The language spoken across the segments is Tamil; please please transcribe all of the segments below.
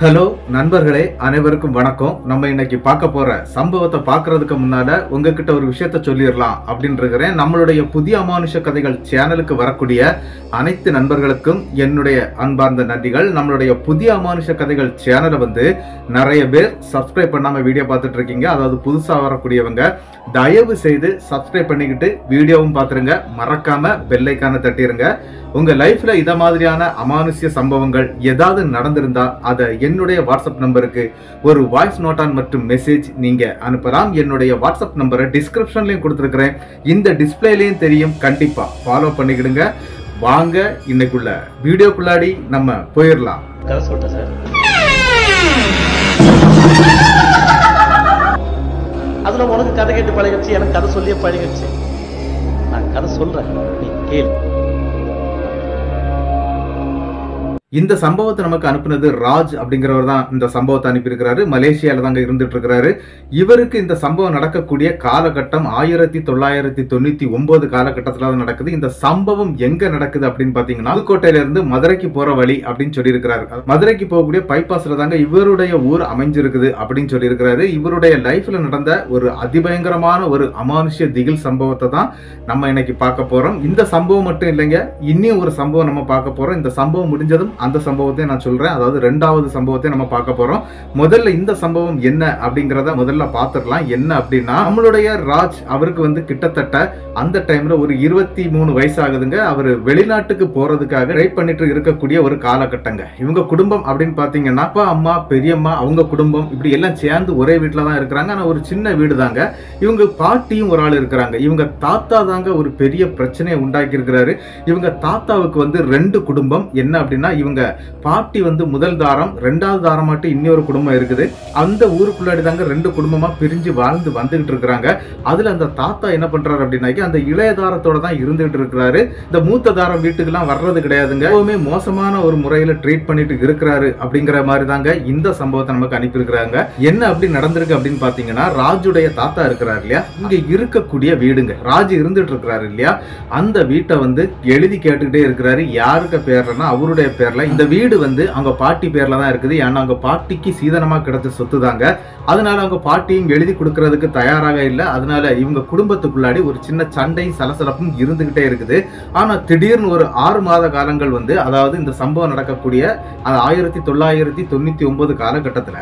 ஹலோ நண்பர்களே, அனைவருக்கும் வணக்கம். நம்ம இன்னைக்கு பார்க்க போற சம்பவத்தை பார்க்கறதுக்கு முன்னால உங்ககிட்ட ஒரு விஷயத்த சொல்லிடலாம் அப்படின்னு இருக்கிறேன். நம்மளுடைய புதிய அமானுஷ கதைகள் சேனலுக்கு வரக்கூடிய அனைத்து நண்பர்களுக்கும் என்னுடைய அன்பார்ந்த நன்றிகள். நம்மளுடைய புதிய அமானுஷ கதைகள் சேனலை நிறைய பேர் சப்ஸ்கிரைப் பண்ணாம வீடியோ பார்த்துட்டு இருக்கீங்க. அதாவது புதுசா வரக்கூடியவங்க தயவு செய்து சப்ஸ்கிரைப் பண்ணிக்கிட்டு வீடியோவும் பார்த்துருங்க. மறக்காம பெல் ஐகானை தட்டிருங்க. உங்க லைஃப்ல இத மாதிரியான அமானுஷ்ய சம்பவங்கள் ஏதாவது நடந்திருந்தா அதை என்னுடைய வாட்ஸ்அப் நம்பருக்கு ஒரு வாய்ஸ் நோட்டான் மற்றும் மெசேஜ் நீங்க அனுப்பலாம். என்னுடைய வாட்ஸ்அப் நம்பரை டிஸ்கிரிப்ஷன்லயும் கொடுத்துருக்கிறேன், இந்த டிஸ்பிளேலயும் தெரியும். கண்டிப்பா ஃபாலோ பண்ணிக்கிடுங்க. வாங்க இன்னைக்குள்ள வீடியோக்குள்ளாடி நம்ம போயிடலாம். கதை சொல்லிட்டேன் சார். அதுல உனக்கு கதை கேட்டு பழகிடுச்சு, எனக்கு கதை சொல்லியே பழகிடுச்சு. நான் கதை சொல்றேன், நீ கேளு. இந்த சம்பவத்தை நமக்கு அனுப்புனது ராஜ் அப்படிங்கிறவர் தான் இந்த சம்பவத்தை அனுப்பியிருக்கிறாரு. மலேசியால தாங்க இருந்துட்டு இருக்கிறாரு. இவருக்கு இந்த சம்பவம் நடக்கக்கூடிய காலகட்டம் 1999 காலகட்டத்தில் தான் நடக்குது. இந்த சம்பவம் எங்க நடக்குது அப்படின்னு பாத்தீங்கன்னா, புதுக்கோட்டையில இருந்து மதுரைக்கு போற வழி அப்படின்னு சொல்லியிருக்கிறாரு. மதுரைக்கு போகக்கூடிய பைபாஸ்ல தாங்க இவருடைய ஊர் அமைஞ்சிருக்குது அப்படின்னு சொல்லியிருக்கிறாரு. இவருடைய லைஃப்ல நடந்த ஒரு அதிபயங்கரமான ஒரு அமானுஷ்ய திகில் சம்பவத்தை தான் நம்ம இன்னைக்கு பார்க்க போறோம். இந்த சம்பவம் மட்டும் இல்லைங்க, இன்னும் ஒரு சம்பவம் நம்ம பார்க்க போறோம். இந்த சம்பவம் முடிஞ்சதும் அந்த சம்பவத்தை நான் சொல்றேன். அதாவது இரண்டாவது சம்பவத்தை நம்ம பார்க்க போறோம். முதல்ல இந்த சம்பவம் என்ன அப்படிங்கறத முதல்ல பார்த்துடலாம். என்ன அப்படின்னா, நம்மளுடைய ராஜ் அவருக்கு கிட்டத்தட்ட அந்த டைம்ல ஒரு 23 வயசு ஆகுதுங்க. அவர் வெளிநாட்டுக்கு போறதுக்காக ட்ரை பண்ணிட்டு இருக்கக்கூடிய ஒரு காலகட்டங்க. இவங்க குடும்பம் அப்படின்னு பாத்தீங்கன்னா, அப்பா அம்மா பெரியம்மா அவங்க குடும்பம் இப்படி எல்லாம் சேர்ந்து ஒரே வீட்டுல தான் இருக்கிறாங்க. ஆனா ஒரு சின்ன வீடு தாங்க. இவங்க பாட்டியும் ஒரு ஆள் இருக்கிறாங்க. இவங்க தாத்தா தாங்க ஒரு பெரிய பிரச்சனையை உண்டாக்கி இருக்கிறாரு. இவங்க தாத்தாவுக்கு 2 குடும்பம். என்ன அப்படின்னா, இவங்க பாட்டி முதல் தாரம், 2வது தாரம் மட்டும் இன்னொரு குடும்பம் இருக்குது. அந்த ஊருக்குள்ளாடி தாங்க 2 குடும்பமா பிரிஞ்சு வாழ்ந்து வந்துகிட்டு இருக்கிறாங்க. அதுல அந்த தாத்தா என்ன பண்றாரு அப்படின்னாக்கி, அந்த இளைய தாரத்தோட தான் இருந்துகிட்டு இருக்கிறாரு. இந்த மூத்த தாரம் வீட்டுக்கு எல்லாம் வர்றது கிடையாதுங்க. எப்பவுமே மோசமான ஒரு முறையில ட்ரீட் பண்ணிட்டு இருக்கிறாரு அப்படிங்கிற மாதிரி தாங்க இந்த சம்பவத்தை நமக்கு அனுப்பியிருக்கிறாங்க. என்ன அப்படி நடந்திருக்கு அப்படின்னு பாத்தீங்கன்னா, ராஜுடைய தாத்தா இருக்கிறாரு இல்லையா, இங்க இருக்கக்கூடிய வீடுங்க, ராஜு இருந்துட்டு இருக்கிறாரு இல்லையா, அந்த வீட்டை எழுதி கேட்டுக்கிட்டே இருக்கிறாரு. யாருக்கு பேர்லன்னா அவருடைய பேர்ல. இந்த வீடு அவங்க பாட்டி பேர்ல தான் இருக்குது. ஏன்னா அவங்க பாட்டிக்கு சீதனமா கிடைச்ச சொத்து தாங்க. அதனால அவங்க பாட்டியும் எழுதி கொடுக்கறதுக்கு தயாராக இல்லை. அதனால இவங்க குடும்பத்துக்குள்ளாடி ஒரு சின்ன சண்டை சலசலப்பும் இருந்துகிட்டே இருக்குது. ஆனா திடீர்னு ஒரு 6 மாத காலங்கள் அதாவது இந்த சம்பவம் நடக்கக்கூடிய 1999 காலகட்டத்துல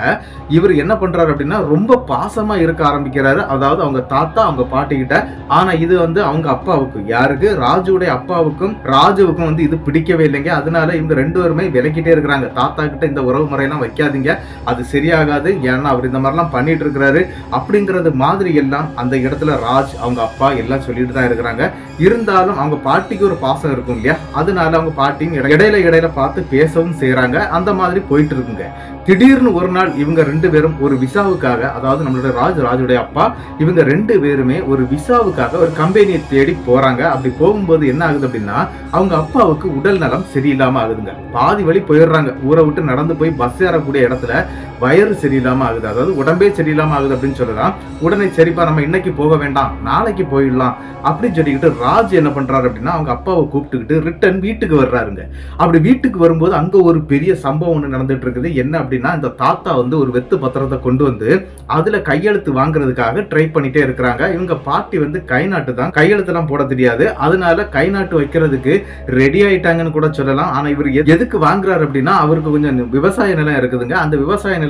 இவர் என்ன பண்றாரு அப்படின்னா, ரொம்ப பாசமா இருக்க ஆரம்பிக்கிறாரு. அதாவது அவங்க தாத்தா அவங்க பாட்டி கிட்ட. ஆனா இது அவங்க அப்பாவுக்கு, யாருக்கு, ராஜுடைய அப்பாவுக்கும் ராஜுவுக்கும் இது பிடிக்கவே இல்லைங்க. அதனால இவங்க 2 பேருமே விலக்கிட்டே இருக்கிறாங்க. தாத்தா கிட்ட இந்த உறவு முறையெல்லாம் வைக்காதீங்க, அது சரியாகாது, ஏன்னா அவர் இந்த மாதிரிலாம் பண்ணிட்டு இருக்கிறாரு அப்படிங்கறது மாதிரி எல்லாம் அந்த இடத்துல ராஜ் அவங்க அப்பா எல்லாம் சொல்லிட்டு தான் இருக்கிறாங்க. இருந்தாலும் அவங்க பாட்டிக்கு ஒரு பாசம் இருக்கும் இல்லையா, அதனால அவங்க பாட்டியும் இடையில பார்த்து பேசவும் செய்யறாங்க. அந்த மாதிரி போயிட்டு இருக்குங்க. திடீர்னு ஒரு நாள் இவங்க 2 பேரும் ஒரு விசாவுக்காக, அதாவது நம்மளுடைய ராஜுடைய அப்பா, இவங்க 2 பேருமே ஒரு விசாவுக்காக ஒரு கம்பெனியை தேடி போறாங்க. அப்படி போகும்போது என்ன ஆகுது அப்படின்னா, அவங்க அப்பாவுக்கு உடல் நலம் சரியில்லாம ஆகுதுங்க. பாதி வழி போயிடுறாங்க. ஊரை விட்டு நடந்து போய் பஸ் ஏறக்கூடிய இடத்துல வயிறு சரியில்லாம ஆகுது, அதாவது உடம்பே சரியில்லாம ஆகுது அப்படின்னு சொல்லலாம். உடனே சரிப்பா நம்ம இன்னைக்கு போக வேண்டாம், நாளைக்கு போயிடலாம் அப்படின்னு சொல்லிக்கிட்டு ராஜ் என்ன பண்றாரு அப்படின்னா, அவங்க அப்பாவை கூப்பிட்டுக்கிட்டு ரிட்டர்ன் வீட்டுக்கு வர்றாருங்க. அப்படி வீட்டுக்கு வரும்போது அங்க ஒரு பெரிய சம்பவம் ஒண்ணு நடந்துட்டு இருக்குது. என்ன அப்படின்னா, இந்த தாத்தா ஒரு வெத்து பத்திரத்தை கொண்டு அதுல கையெழுத்து வாங்குறதுக்காக ட்ரை பண்ணிட்டே இருக்கிறாங்க. இவங்க பாட்டி கை நாட்டு தான், கையெழுத்து எல்லாம் போட தெரியாது. அதனால கை நாட்டு வைக்கிறதுக்கு ரெடி ஆயிட்டாங்கன்னு கூட சொல்லலாம். ஆனா இவர் எதுக்கு வாங்குறாரு அப்படின்னா, அவருக்கு கொஞ்சம் விவசாய நிலம் இருக்குதுங்க. அந்த விவசாய நிலத்துல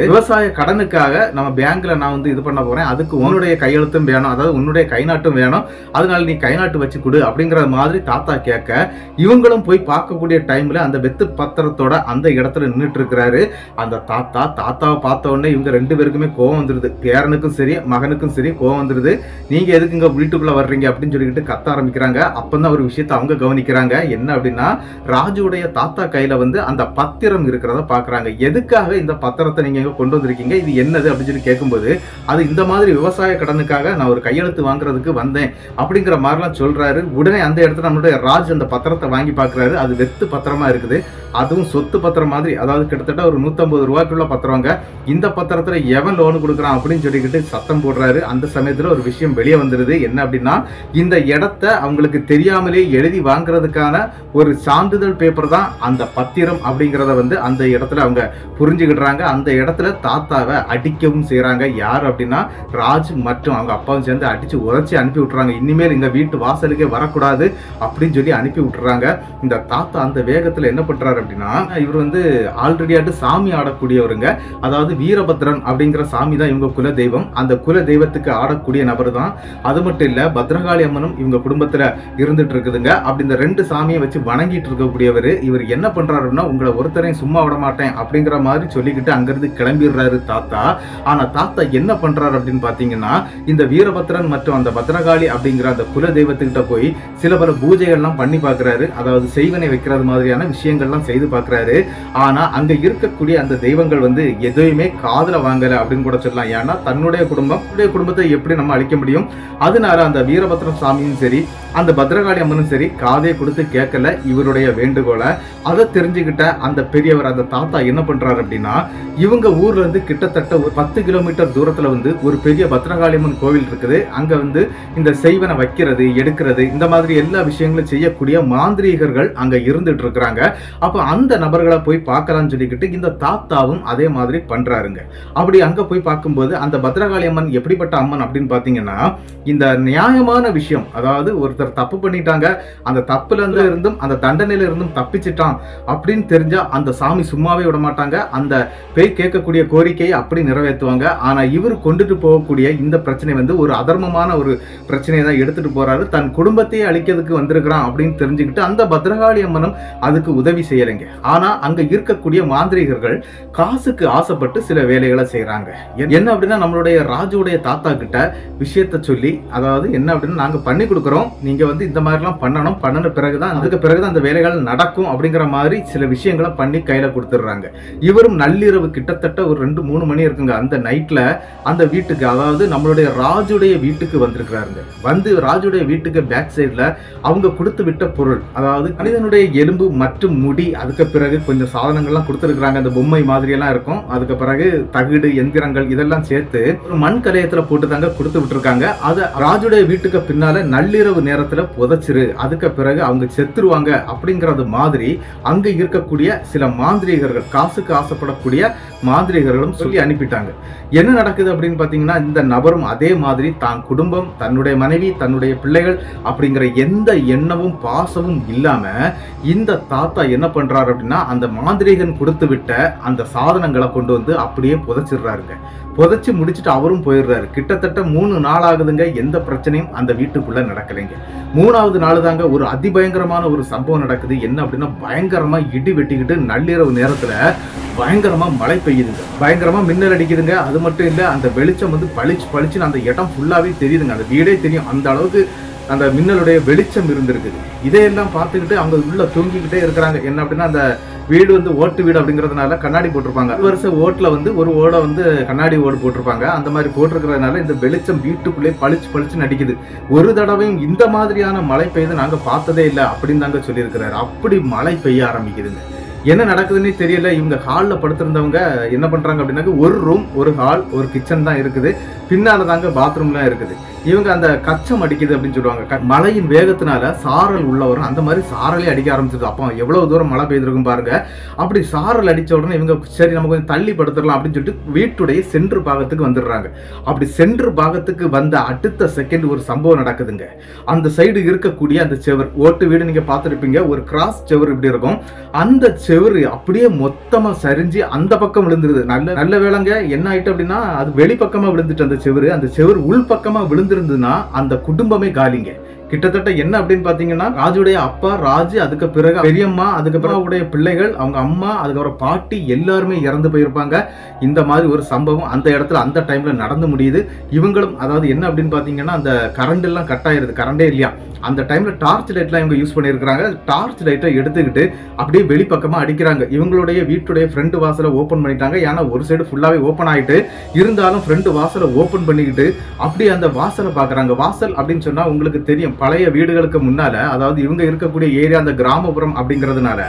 விவசாய கடனுக்காக நம்ம பேங்க்ல நான் இது பண்ண போறேன், அதுக்கு உன்னுடைய கையெழுத்தும் வேணும், அதாவது உன்னுடைய கை நாட்டும் வேணும், அதனால நீ கை நாட்டு வச்சு கொடு அப்படிங்கிற மாதிரி தாத்தா கேட்க, இவங்களும் போய் பார்க்கக்கூடிய டைம்ல அந்த வெத்து பத்திரத்தோட அந்த இடத்துல நின்றுட்டு இருக்கிறாரு. அந்த தாத்தாவை பார்த்த உடனே இவங்க 2 பேருக்குமே கோவம் வந்துருது. பேரனுக்கும் சரி மகனுக்கும் சரி கோவம் வந்துருது. நீங்க எதுக்கு இங்க வீட்டுக்குள்ள வர்றீங்க அப்படின்னு சொல்லிட்டு கத்த ஆரம்பிக்கிறாங்க. அப்பதான் ஒரு விஷயத்தை அவங்க கவனிக்கிறாங்க. என்ன அப்படின்னா, ராஜுடைய தாத்தா கையில அந்த பத்திரம் இருக்கிறத பாக்குறாங்க. எதுக்காக இந்த பத்திரம் பத்திரத்தை நீங்க எங்க கொண்டு வந்திருக்கீங்க, இது என்னது அப்படின்னு சொல்லி கேட்கும்போது, அது இந்த மாதிரி விவசாய கடனுக்காக நான் ஒரு கையெழுத்து வாங்குறதுக்கு வந்தேன் அப்படிங்கிற மாதிரிலாம் சொல்றாரு. உடனே அந்த இடத்துல நம்மளுடைய ராஜ் அந்த பத்திரத்தை வாங்கி பார்க்குறாரு. அது வெத்து பத்திரமா இருக்குது, அதுவும் சொத்து பத்திரம் மாதிரி, அதாவது கிட்டத்தட்ட ஒரு 150 ரூபாய்க்குள்ள பத்திரங்க. இந்த பத்திரத்துல எவன் லோன் கொடுக்குறான் அப்படின்னு சொல்லிக்கிட்டு சத்தம் போடுறாரு. அந்த சமயத்துல ஒரு விஷயம் வெளியே வந்துருது. என்ன அப்படின்னா, இந்த இடத்த அவங்களுக்கு தெரியாமலே எழுதி வாங்குறதுக்கான ஒரு சான்றிதழ் பேப்பர் தான் அந்த பத்திரம் அப்படிங்கிறத வந்து அந்த இடத்துல அவங்க புரிஞ்சுக்கிடுறாங்க. அந்த இடத்துல தாத்தாவை அடிக்கவும் செய்யறாங்க. யார் அப்படின்னா ராஜ் மற்றும் அவங்க அப்பாவும் சேர்ந்து அடிச்சு உரைச்சி அனுப்பி விட்டுறாங்க. இனிமேல் எங்க வீட்டு வாசலுக்கே வரக்கூடாது அப்படின்னு சொல்லி அனுப்பி விட்டுறாங்க. இந்த தாத்தா அந்த வேகத்துல என்ன பண்றாரு அப்படின்னா, இவர் வந்து ஆல்ரெடியாட்டு சாமி ஆடக்கூடியவருங்க. அதாவது வீரபத்ரன் அப்படிங்கிற சாமி தான் இவங்க குல தெய்வம். அந்த குல தெய்வத்துக்கு ஆடக்கூடிய நபர் தான். அது மட்டும் இல்ல, பத்ரகாளி அம்மனும் இவங்க குடும்பத்துல இருந்துட்டு இருக்குதுங்க. அப்படி இந்த 2 சாமியை வச்சு வணங்கிட்டு இருக்கக்கூடியவர். இவர் என்ன பண்றாருன்னா, உங்களை ஒருத்தரையும் சும்மா விட மாட்டேன் அப்படிங்கிற மாதிரி சொல்லிக்கிட்டு அங்கிருந்து கிளம்பிடுறாரு தாத்தா. ஆனா தாத்தா என்ன பண்றாரு அப்படின்னு பாத்தீங்கன்னா, இந்த வீரபத்ரன் மற்றும் அந்த பத்ரகாளி அப்படிங்கிற அந்த குல தெய்வத்துக்கிட்ட போய் சில பல பூஜைகள்லாம் பண்ணி பார்க்கிறாரு. அதாவது செய்வனை வைக்கிறது மாதிரியான விஷயங்கள்லாம் செய்து பார்க்கிறாரு. ஆனா அங்க இருக்கக்கூடிய அந்த தெய்வங்கள் வந்து எதையுமே காதுல வாங்கல அப்படின்னு கூட சொல்லலாம். ஏன்னா தன்னுடைய குடும்பத்தை எப்படி நம்ம அழிக்க முடியும்? அதனால அந்த வீரபத்ரன் சாமியும் சரி, அந்த பத்ரகாளி அம்மனும் சரி காதை கொடுத்து கேட்கல இவருடைய வேண்டுகோளை. அதை தெரிஞ்சுக்கிட்ட அந்த பெரியவர், அந்த தாத்தா என்ன பண்றாரு அப்படின்னா, இவங்க ஊர்ல இருந்து கிட்டத்தட்ட ஒரு 10 கிலோமீட்டர் தூரத்துல வந்து ஒரு பெரிய பத்ரகாளி அம்மன் கோவில் இருக்குது. அங்க வந்து இந்த செய்வனை வைக்கிறது, எடுக்கிறது, இந்த மாதிரி எல்லா விஷயங்களும் செய்யக்கூடிய மாந்திரீகர்கள் அங்க இருந்துட்டு இருக்கிறாங்க. அப்ப அந்த நபர்களை போய் பார்க்கலாம்னு சொல்லிக்கிட்டு இந்த தாத்தாவும் அதே மாதிரி பண்றாருங்க. அப்படி அங்க போய் பார்க்கும்போது அந்த பத்ரகாளி அம்மன் எப்படிப்பட்ட அம்மன் அப்படின்னு பாத்தீங்கன்னா, இந்த நியாயமான விஷயம், அதாவது ஒருத்தர் தப்பு பண்ணிட்டாங்க, அந்த தப்புல இருந்து இருந்தும் அந்த தண்டனையில இருந்தும் தப்பிச்சிட்டான் அப்படின்னு தெரிஞ்சா அந்த சாமி சும்மாவே விட மாட்டாங்க. அந்த பேய் கேட்கக்கூடிய கோரிக்கையை அப்படி நிறைவேற்றுவாங்க. ஆனா இவர் கொண்டுட்டு போகக்கூடிய இந்த பிரச்சனை வந்து ஒரு அதர்மமான ஒரு பிரச்சனையை தான் எடுத்துட்டு போறாரு. தன் குடும்பத்தையே அழிக்கிறதுக்கு வந்திருக்கிறான் அப்படின்னு தெரிஞ்சுக்கிட்டு அந்த பத்ரகாளி அம்மனும் அதுக்கு உதவி செய்யலைங்க. ஆனா அங்க இருக்கக்கூடிய மாந்திரிகர்கள் காசுக்கு ஆசைப்பட்டு சில வேலைகளை செய்யறாங்க. என்ன அப்படின்னா, நம்மளுடைய ராஜுடைய தாத்தா கிட்ட விஷயத்த சொல்லி, அதாவது என்ன அப்படின்னா, நாங்க பண்ணி கொடுக்குறோம், நீங்க வந்து இந்த மாதிரிலாம் பண்ணணும், பண்ணின பிறகுதான் அதுக்கு பிறகுதான் அந்த வேலைகள் நடக்கும் அப்படிங்கிற மாதிரி சில விஷயங்களை பண்ணி கையில கொடுத்துடுறாங்க. இவரும் நள்ளிரவு கிட்டத்தட்ட ஒரு 2-3 மணி இருக்குங்க. அந்த நைட்ல அந்த வீட்டுக்கு, அதாவது நம்மளுடைய ராஜுடைய வீட்டுக்கு வந்திருக்கிறாருங்க. வந்து ராஜுடைய வீட்டுக்கு பேக் சைட்ல அவங்க கொடுத்து விட்ட பொருள், அதாவது மனிதனுடைய எலும்பு மற்றும் முடி, அதுக்கு பிறகு கொஞ்சம் சாதனங்கள்லாம் கொடுத்துருக்காங்க. அந்த பொம்மை மாதிரி எல்லாம் இருக்கும். அதுக்கு பிறகு தகுடு, எந்திரங்கள் இதெல்லாம் சேர்த்து ஒரு மண் கலையத்துல போட்டு தாங்க கொடுத்து விட்டுருக்காங்க. அதை ராஜுடைய வீட்டுக்கு பின்னால நள்ளிரவு நேரத்துல புதைச்சிரு, அதுக்கு பிறகு அவங்க செத்துருவாங்க அப்படிங்கறது மாதிரி அங்க இருக்கக்கூடிய சில மாந்திரீகர்கள், காசுக்கு ஆசைப்படக்கூடிய மாந்திரீகர்களும் சொல்லி அனுப்பிட்டாங்க. என்ன நடக்குது அப்படின்னு பாத்தீங்கன்னா, இந்த நபரும் அதே மாதிரி தான் குடும்பம், தன்னுடைய மனைவி, தன்னுடைய பிள்ளைகள் அப்படிங்கிற எந்த எண்ணமும் பாசமும் இல்லாம இந்த தாத்தா என்ன பண்றாரு அப்படின்னா, அந்த மாந்திரீகன் கொடுத்து விட்ட அந்த சாதனங்களை கொண்டு வந்து அப்படியே புதைச்சிடுறாருங்க. புதைச்சு முடிச்சுட்டு அவரும் போயிடுறாரு. கிட்டத்தட்ட 3 நாள் ஆகுதுங்க. எந்த பிரச்சனையும் அந்த வீட்டுக்குள்ள நடக்கலைங்க. 3வது நாள் தாங்க ஒரு அதிபயங்கரமான ஒரு சம்பவம் நடக்குது. என்ன அப்படின்னா, பயங்கரமா இடி வெட்டிக்கிட்டு நள்ளிரவு நேரத்துல பயங்கரமா மழை பெய்யுதுங்க, பயங்கரமா மின்னல் அடிக்குதுங்க. அது மட்டும் இல்ல, அந்த வெளிச்சம் வந்து பளிச்சுன்னு அந்த இடம் ஃபுல்லாவே தெரியுதுங்க, அந்த வீடே தெரியும், அந்த அளவுக்கு அந்த மின்னலுடைய வெளிச்சம் இருந்திருக்குது. இதையெல்லாம் பார்த்துக்கிட்டு அவங்க உள்ள தூங்கிக்கிட்டே இருக்கிறாங்க. என்ன அப்படின்னா, அந்த வீடு வந்து ஓட்டு வீடு அப்படிங்கிறதுனால கண்ணாடி போட்டிருப்பாங்க. வருஷ ஓட்டுல வந்து ஒரு ஓடை வந்து கண்ணாடி ஓடு போட்டிருப்பாங்க. அந்த மாதிரி போட்டிருக்கிறதுனால இந்த வெளிச்சம் வீட்டுக்குள்ளே பளிச்சுன்னு அடிக்குது. ஒரு தடவையும் இந்த மாதிரியான மழை பெய்து நாங்க பார்த்ததே இல்லை அப்படின்னு தாங்க சொல்லியிருக்கிறாரு. அப்படி மழை பெய்ய ஆரம்பிக்குதுங்க. என்ன நடக்குதுன்னே தெரியல. இவங்க ஹாலில் படுத்திருந்தவங்க என்ன பண்றாங்க அப்படின்னாக்க, ஒரு ரூம், ஒரு ஹால், ஒரு கிச்சன் தான் இருக்குது. பின்னால தாங்க பாத்ரூம்லாம் இருக்குது. இவங்க அந்த கச்சம் அடிக்குது அப்படின்னு சொல்லுவாங்க. மழையின் வேகத்தினால சாரல் உள்ள வரும். அந்த மாதிரி சாரலே அடிக்க ஆரம்பிச்சது. அப்போ எவ்வளவு தூரம் மழை பெய்திருக்கும் பாருங்க. அப்படி சாரல் அடிச்ச உடனே இவங்க சரி நம்ம கொஞ்சம் தள்ளி படுத்துடலாம் அப்படின்னு சொல்லிட்டு வீட்டுடைய சென்ட்ரு பாகத்துக்கு வந்துடுறாங்க. அப்படி சென்ட்ரு பாகத்துக்கு வந்த அடுத்த செகண்ட் ஒரு சம்பவம் நடக்குதுங்க. அந்த சைடு இருக்கக்கூடிய அந்த செவர், ஓட்டு வீடு நீங்க பார்த்துருப்பீங்க, ஒரு கிராஸ் செவர் இப்படி இருக்கும். அந்த செவரு அப்படியே மொத்தமா சரிஞ்சு அந்த பக்கம் விழுந்துருது. நல்ல வேளைங்க. என்ன ஆயிட்டு அப்படின்னா, அது வெளிப்பக்கமா விழுந்துட்டு அந்த செவரு உள் பக்கமா விழுந்திருந்ததுன்னா அந்த குடும்பமே காலிங்க. கிட்டத்தட்ட என்ன அப்படின்னு பாத்தீங்கன்னா ராஜுடைய அப்பா ராஜு, அதுக்கு பிறகு பெரியம்மா, அதுக்கப்புறம் அவருடைய பிள்ளைகள், அவங்க அம்மா, அதுக்கப்புறம் பாட்டி எல்லாருமே இறந்து போயிருப்பாங்க. இந்த மாதிரி ஒரு சம்பவம் அந்த இடத்துல அந்த டைம்ல நடந்து முடியுது. இவங்களும் அதாவது என்ன அப்படின்னு பாத்தீங்கன்னா அந்த கரண்ட் எல்லாம் கட் ஆயிருது, கரண்டே இல்லையா. அந்த டைம்ல டார்ச் லைட்லாம் இவங்க யூஸ் பண்ணியிருக்காங்க. டார்ச் லைட்டை எடுத்துக்கிட்டு அப்படியே வெளிப்பக்கமா அடிக்கிறாங்க. இவங்களுடைய வீட்டுடைய ஃப்ரண்ட் வாசலை ஓபன் பண்ணிட்டாங்க. ஏன்னா ஒரு சைடு ஃபுல்லாவே ஓபன் ஆயிட்டு இருந்தாலும் ஃப்ரண்ட் வாசலை ஓபன் பண்ணிக்கிட்டு அப்படியே அந்த வாசலை பாக்குறாங்க. வாசல் அப்படின்னு சொன்னா உங்களுக்கு தெரியும், பழைய வீடுகளுக்கு முன்னால, அதாவது இவங்க இருக்கக்கூடிய ஏரியா அந்த கிராமப்புறம் அப்படிங்கிறதுனால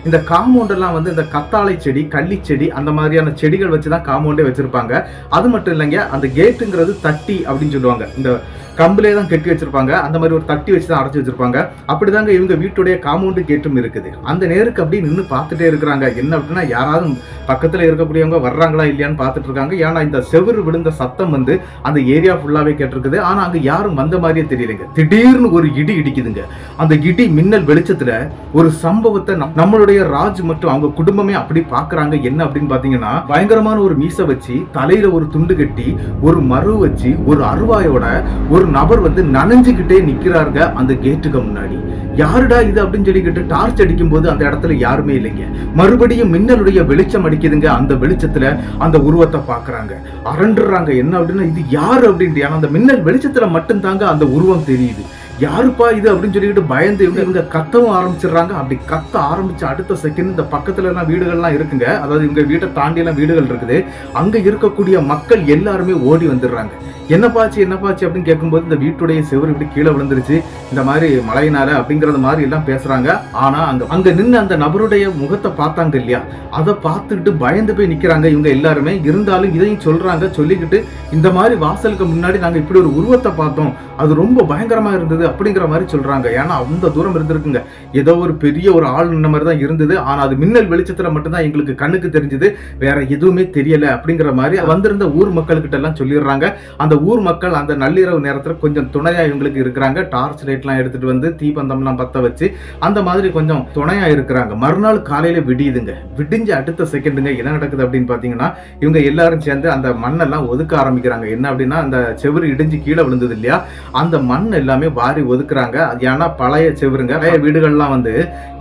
இந்த காம்பவுண்ட் எல்லாம் வந்து இந்த கத்தாழை செடி, கள்ளி செடி, அந்த மாதிரியான செடிகள் வச்சுதான் காம்பவுண்டே வச்சிருப்பாங்க. அது மட்டும் இல்லைங்க, அந்த கேட்டுங்கிறது தட்டி அப்படின்னு சொல்லுவாங்க. இந்த கம்பிலே தான் கட்டி வச்சிருப்பாங்க. அந்த மாதிரி ஒரு தட்டி வச்சு தான் அடைச்சு வச்சிருப்பாங்க. அப்படிதாங்க இவங்க வீட்டுடைய காம்பவுண்டு கேட்டும் இருக்குது. அந்த நேருக்கு அப்படியே நின்று பார்த்துட்டே இருக்கிறாங்க. என்ன அப்படின்னா யாராவது பக்கத்துல இருக்கக்கூடியவங்க வர்றாங்களா இல்லையான்னு பார்த்துட்டு இருக்காங்க. ஏன்னா இந்த செவுரு விழுந்த சத்தம் வந்து அந்த ஏரியா ஃபுல்லாவே கேட்டிருக்குது. ஆனா அங்க யாரும் வந்த மாதிரியே தெரியலைங்க. திடீர்னு ஒரு இடி இடிக்குதுங்க. அந்த இடி மின்னல் வெளிச்சத்துல ஒரு சம்பவத்தை நம்மளுடைய ராஜ் மற்றும் அவங்க குடும்பமே அப்படி பாக்குறாங்க. என்ன அப்படின்னு பாத்தீங்கன்னா பயங்கரமான ஒரு மீசை வச்சு, தலையில ஒரு துண்டு கட்டி, ஒரு மறு வச்சு, ஒரு அருவாயோட ஒரு நபர் வந்து நனைஞ்சுக்கிட்டே நிக்கிறாருங்க அந்த கேட்டுக்கு முன்னாடி. யாருடா இது அப்படின்னு சொல்லிக்கிட்டு டார்ச் அடிக்கும் போது அந்த இடத்துல யாருமே இல்லைங்க. மறுபடியும் மின்னலுடைய வெளிச்சம் அடிக்குதுங்க. அந்த வெளிச்சத்துல அந்த உருவத்தை பாக்குறாங்க, அரண்டுறாங்க. என்ன அப்படின்னா இது யாரு அப்படின்ட்டு. ஆனா அந்த மின்னல் வெளிச்சத்துல மட்டும் தாங்க அந்த உருவம் தெரியுது. யாருப்பா இது அப்படின்னு சொல்லிட்டு பயந்து இவங்க கத்தவும் ஆரம்பிச்சிடுறாங்க. அப்படி கத்த ஆரம்பிச்ச அடுத்த செகண்ட் இந்த பக்கத்துல எல்லாம் வீடுகள்லாம் இருக்குங்க. அதாவது இவங்க வீட்டை தாண்டி எல்லாம் வீடுகள் இருக்குது. அங்க இருக்கக்கூடிய மக்கள் எல்லாருமே ஓடி வந்துடுறாங்க. என்னப்பாச்சு அப்படின்னு கேட்கும்போது இந்த வீட்டுடைய செவரு இப்படி கீழே விழுந்துருச்சு, இந்த மாதிரி மழையினால அப்படிங்கறது மாதிரி எல்லாம் பேசுறாங்க. ஆனா அங்க நின்று அந்த நபருடைய முகத்தை பார்த்தாங்க இல்லையா, அதை பார்த்துக்கிட்டு பயந்து போய் நிக்கிறாங்க இவங்க எல்லாருமே. இருந்தாலும் இதையும் சொல்றாங்க. சொல்லிக்கிட்டு இந்த மாதிரி வாசலுக்கு முன்னாடி நாங்க இப்படி ஒரு உருவத்தை பார்த்தோம், அது ரொம்ப பயங்கரமா இருந்தது அப்படிங்கிற மாதிரி சொல்றாங்க. ஏன்னா அந்த தூரம் இருந்திருக்குங்க. ஏதோ ஒரு பெரிய ஒரு ஆள் நின்ன மாதிரி தான் இருந்தது. ஆனா அது மின்னல் வெளிச்சத்துல மட்டும்தான் எங்களுக்கு கண்ணுக்கு தெரிஞ்சது, வேற எதுவுமே தெரியல அப்படிங்கிற மாதிரி வந்திருந்த ஊர் மக்கள்கிட்ட எல்லாம் சொல்லிடுறாங்க. அந்த ஊர் மக்கள் அந்த நள்ளிரவு நேரத்துல கொஞ்சம் துணையா இவங்களுக்கு இருக்கிறாங்க. டார்ச் லைட் எல்லாம் எடுத்துட்டு வந்து தீபந்தம்லாம் பத்த வச்சு அந்த மாதிரி கொஞ்சம் துணையா இருக்கிறாங்க. மறுநாள் காலையில விடியுதுங்க. விடிஞ்ச அடுத்த செகண்டுங்க என்ன நடக்குது அப்படின்னு பாத்தீங்கன்னா இவங்க எல்லாரும் சேர்ந்து அந்த மண்ணெல்லாம் ஒதுக்க ஆரம்பிக்கிறாங்க. என்ன அப்படின்னா அந்த செவுரு இடிஞ்சு கீழே விழுந்தது இல்லையா, அந்த மண் எல்லாமே வாரி ஒதுக்குறாங்க. ஏன்னா பழைய செவருங்க, பழைய வீடுகள்லாம் வந்து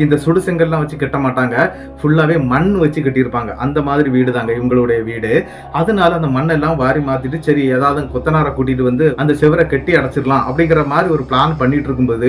இந்த சுடுசெங்கல்லாம் வச்சு கட்ட மாட்டாங்க, ஃபுல்லாவே மண் வச்சு கட்டியிருப்பாங்க. அந்த மாதிரி வீடு தாங்க இவங்களுடைய வீடு. அதனால அந்த மண்ணெல்லாம் வாரி மாத்திட்டு சரி ஏதாவது கொத்தனாரை கூட்டிட்டு வந்து அந்த செவரை கட்டி அடைச்சிடலாம் அப்படிங்கிற மாதிரி ஒரு பிளான் பண்ணிட்டு இருக்கும்போது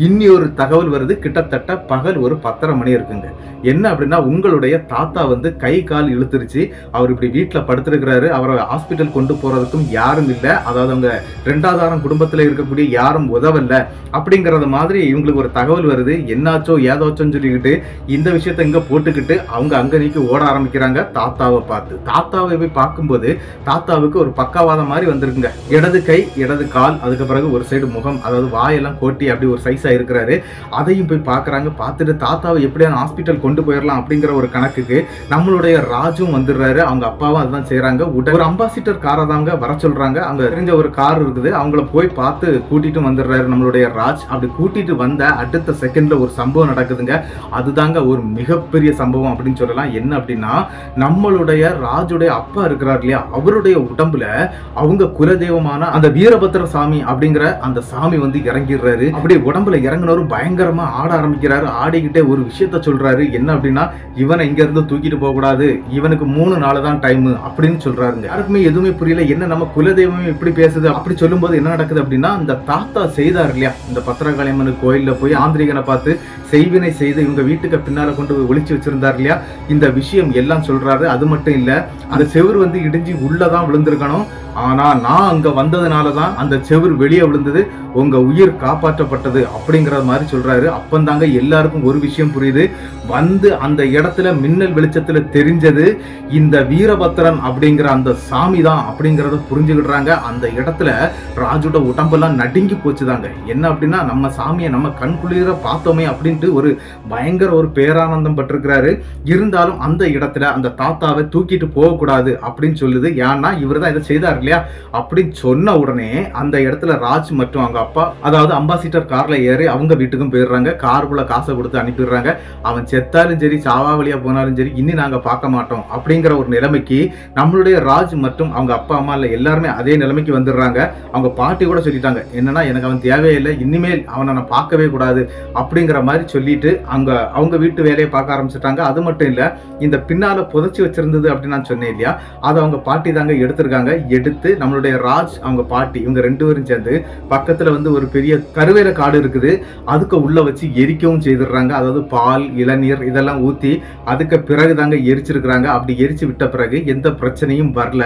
இன்னி ஒரு தகவல் வருது. கிட்டத்தட்ட பகல் ஒரு 10:30 மணி இருக்குங்க. என்ன அப்படின்னா உங்களுடைய தாத்தா வந்து கை கால் இழுத்துருச்சு, அவர் இப்படி வீட்டுல படுத்திருக்கிறாரு, அவரை ஹாஸ்பிட்டல் கொண்டு போறதுக்கும் யாரும் இல்லை, அதாவது அவங்க 2ஆவது குடும்பத்துல இருக்கக்கூடிய யாரும் உதவல அப்படிங்கறது மாதிரி இவங்களுக்கு ஒரு தகவல் வருது. என்னாச்சோ ஏதாச்சோன்னு சொல்லிக்கிட்டு இந்த விஷயத்த இங்க போட்டுக்கிட்டு அவங்க அங்க நீக்கி ஓட ஆரம்பிக்கிறாங்க தாத்தாவை பார்த்து. தாத்தாவை போய் பார்க்கும்போது தாத்தாவுக்கு ஒரு பக்கவாதம் மாதிரி வந்திருக்குங்க. இடது கை இடது கால், அதுக்கு பிறகு ஒரு சைடு முகம், அதாவது வாயெல்லாம் கோட்டி அப்படி ஒரு சைஸா இருக்கிறாரு. அதையும் போய் பாக்குறாங்க. பார்த்துட்டு தாத்தாவை எப்படியான ஹாஸ்பிட்டல் கொண்டு போயிடலாம் அப்படிங்கிற ஒரு கணக்குக்கு நம்மளுடைய ராஜும் வந்துடுறாரு. அவங்க அப்பாவும் அதுதான் செய்யறாங்க. ஒரு அம்பாசிடர் காரை தாங்க வர சொல்றாங்க. அங்க தெரிஞ்ச ஒரு கார் இருக்குது, அவங்கள போய் பார்த்து கூட்டிட்டு வந்துடுறாரு நம்மளுடைய ராஜ். அப்படி கூட்டிட்டு வந்த அடுத்த செகண்ட்ல ஒரு சம்பவம் நடக்குதுங்க. அதுதாங்க ஒரு மிகப்பெரிய சம்பவம் அப்படின்னு சொல்லலாம். என்ன அப்படின்னா நம்மளுடைய ராஜுடைய அப்பா இருக்கிறார் இல்லையா, அவருடைய உடம்புல அவங்க குலதெய்வமான அந்த வீரபத்திர சாமி அப்படிங்கிற அந்த சாமி வந்து இறங்கிடுறாரு. அப்படியே உடம்புல இறங்கினவரும் பயங்கரமா ஆட ஆரம்பிக்கிறாரு. ஆடிக்கிட்டே ஒரு விஷயத்த சொல்றாரு. என்ன அப்படின்னா இவனை இங்க இருந்து தூக்கிட்டு போக கூடாது, இவனுக்கு 3 நாள் தான் டைம் அப்படின்னு சொல்றாருங்க. யாருக்குமே எதுவுமே புரியல. என்ன நம்ம குலதெய்வமே இப்படி பேசுது அப்படி சொல்லும்போது என்ன நடக்குது அப்படின்னா இந்த தாத்தா செய்தார் இல்லையா, இந்த பத்திரகாளியம்மன் கோயில்ல போய் ஆந்திரிகனை பார்த்து செய்வினை செய்து இவங்க வீட்டுக்கு பின்னால கொண்டு ஒளிச்சு வச்சிருந்தார் இல்லையா, இந்த விஷயம் எல்லாம் சொல்றாரு. அது மட்டும் இல்ல, அந்த செவுரு வந்து இடிஞ்சு உள்ளதான் விழுந்திருக்கணும், ஆனா நான் அங்க வந்ததுனாலதான் அந்த செவுரு வெளியே விழுந்தது, உங்க உயிர் காப்பாற்றப்பட்டது அப்படிங்கிற மாதிரி சொல்றாரு. அப்பந்தாங்க எல்லாருக்கும் ஒரு விஷயம் புரியுது. வந்து அந்த இடத்துல மின்னல் வெளிச்சத்துல தெரிஞ்சது இந்த வீரபத்திரன் அப்படிங்கிற அந்த சாமி தான் அப்படிங்கறத புரிஞ்சுக்கிடுறாங்க. அந்த இடத்துல ராஜோட உடம்பெல்லாம் நடுங்கி போச்சுதாங்க. என்ன அப்படின்னா நம்ம சாமியை நம்ம கண்குளிர பார்த்தோமே அப்படின்ட்டு ஒரு பயங்கர ஒரு பேரானந்தம் பட்டிருக்கிறாரு. இருந்தாலும் அந்த இடத்துல அந்த தாத்தாவை தூக்கிட்டு போக கூடாது அப்படின்னு சொல்லுது. ஏன்னா இவர் தான் இதை செய்தார் இல்லையா, அப்ப அப்படின்னு சொன்ன உடனே அந்த இடத்துல ராஜ் மற்றும் அவங்க அப்பா அதாவது அம்பாசிடர் கார்ல ஏறி அவங்க வீட்டுக்கும் போயிடுறாங்க. காருக்குள்ள காசை கொடுத்து அனுப்பிடுறாங்க. அவன் செத்தாலும் சரி சாவா வழியா போனாலும் சரி இனி நாங்க பார்க்க மாட்டோம் அப்படிங்கிற ஒரு நிலைமைக்கு நம்மளுடைய ராஜ் மற்றும் அவங்க அப்பா அம்மா இல்ல எல்லாருமே அதே நிலைமைக்கு வந்துடுறாங்க. அவங்க பாட்டி கூட சொல்லிட்டாங்க, என்னன்னா எனக்கு அவன் தேவையில்லை, இனிமேல் அவனை நான் பார்க்கவே கூடாது அப்படிங்கிற மாதிரி சொல்லிட்டு அவங்க வீட்டு வேலையை பார்க்க ஆரம்பிச்சுட்டாங்க. அது மட்டும் இல்ல, இந்த பின்னால புதைச்சி வச்சிருந்தது அப்படின்னு நான் சொன்னேன் இல்லையா, அதை அவங்க பாட்டி தாங்க எடுத்திருக்காங்க. எடுத்து நம்மளுடைய ராஜ் அவங்க பாட்டி இவங்க 2 பேரும் சேர்ந்து பக்கத்துல வந்து ஒரு பெரிய கருவேல காடு இருக்குது, அதுக்கு உள்ள வச்சு எரிக்கவும் செய்திடுறாங்க. அதாவது பால் இளநீர் இதெல்லாம் ஊத்தி அதுக்கு பிறகு தாங்க எரிச்சிருக்கிறாங்க. அப்படி எரிச்சு விட்ட பிறகு எந்த பிரச்சனையும் வரல.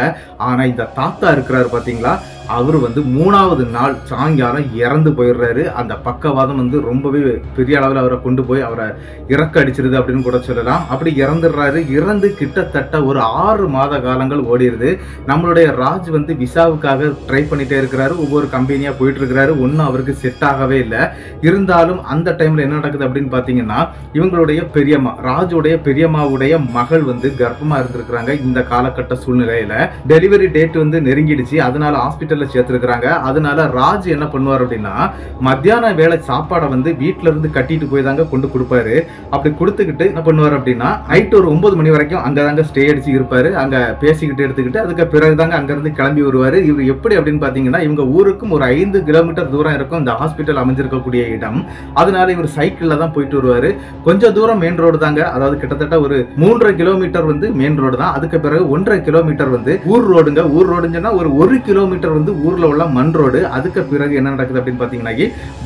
ஆனா இந்த தாத்தா இருக்கிறாரு பாத்தீங்களா, அவரு வந்து 3வது நாள் சாயங்காலம் இறந்து போயிடுறாரு. அந்த பக்கவாதம் வந்து ரொம்பவே பெரிய அளவில் அவரை கொண்டு போய் அவரை இறக்க அடிச்சிருது அப்படின்னு கூட சொல்லலாம். அப்படி இறந்துடுறாரு. இறந்து கிட்டத்தட்ட ஒரு 6 மாத காலங்கள் ஓடிடுது. நம்மளுடைய ராஜ் வந்து விசாவுக்காக ட்ரை பண்ணிட்டே இருக்கிறாரு. ஒவ்வொரு கம்பெனியா போயிட்டு இருக்கிறாரு. ஒன்னும் அவருக்கு செட் ஆகவே இல்லை. இருந்தாலும் அந்த டைம்ல என்ன நடக்குது அப்படின்னு பாத்தீங்கன்னா, இவங்களுடைய பெரியம்மா ராஜுடைய பெரியம்மாவுடைய மகள் வந்து கர்ப்பமா இருந்திருக்கிறாங்க. இந்த காலகட்ட சூழ்நிலையில டெலிவரி டேட் வந்து நெருங்கிடுச்சு. அதனால ஹாஸ்பிட்டல் சேர்த்திருக்கிறாங்க. அதனால ராஜ் என்ன பண்ணுவார் அப்படின்னா, மத்தியான வேலை சாப்பாடை வந்து வீட்டுல இருந்து கட்டிட்டு போய் தாங்க கொண்டு கொடுப்பாரு. அப்படி கொடுத்துக்கிட்டு என்ன பண்ணுவார் அப்படின்னா, நைட் ஒரு 9 மணி வரைக்கும் அங்கதாங்க ஸ்டே அடிச்சு இருப்பாரு. அங்க பேசிக்கிட்டு எடுத்துக்கிட்டு அதுக்கு பிறகுதாங்க அங்க இருந்து கிளம்பி வருவாரு. இவர் எப்படி அப்படின்னு பாத்தீங்கன்னா, இவங்க ஊருக்கும் ஒரு 5 கிலோமீட்டர் தூரம் இருக்கும் இந்த ஹாஸ்பிட்டல் அமைஞ்சிருக்கக்கூடிய இடம். அதனால இவர் சைக்கிள்ல தான் போயிட்டு வருவாரு. கொஞ்சம் தூரம் மெயின் ரோடு தாங்க, அதாவது கிட்டத்தட்ட ஒரு 3.5 கிலோமீட்டர் வந்து மெயின் ரோடு தான். அதுக்கு பிறகு 1.5 கிலோமீட்டர் வந்து ஊர் ரோடுங்க. ஊர் ரோடுன்னு சொன்னா ஒரு 1 கிலோமீட்டர் வந்து ஊர்ல உள்ள மண் ரோடு. அதுக்கு பிறகு என்ன நடக்குது அப்படின்னு பாத்தீங்கன்னா,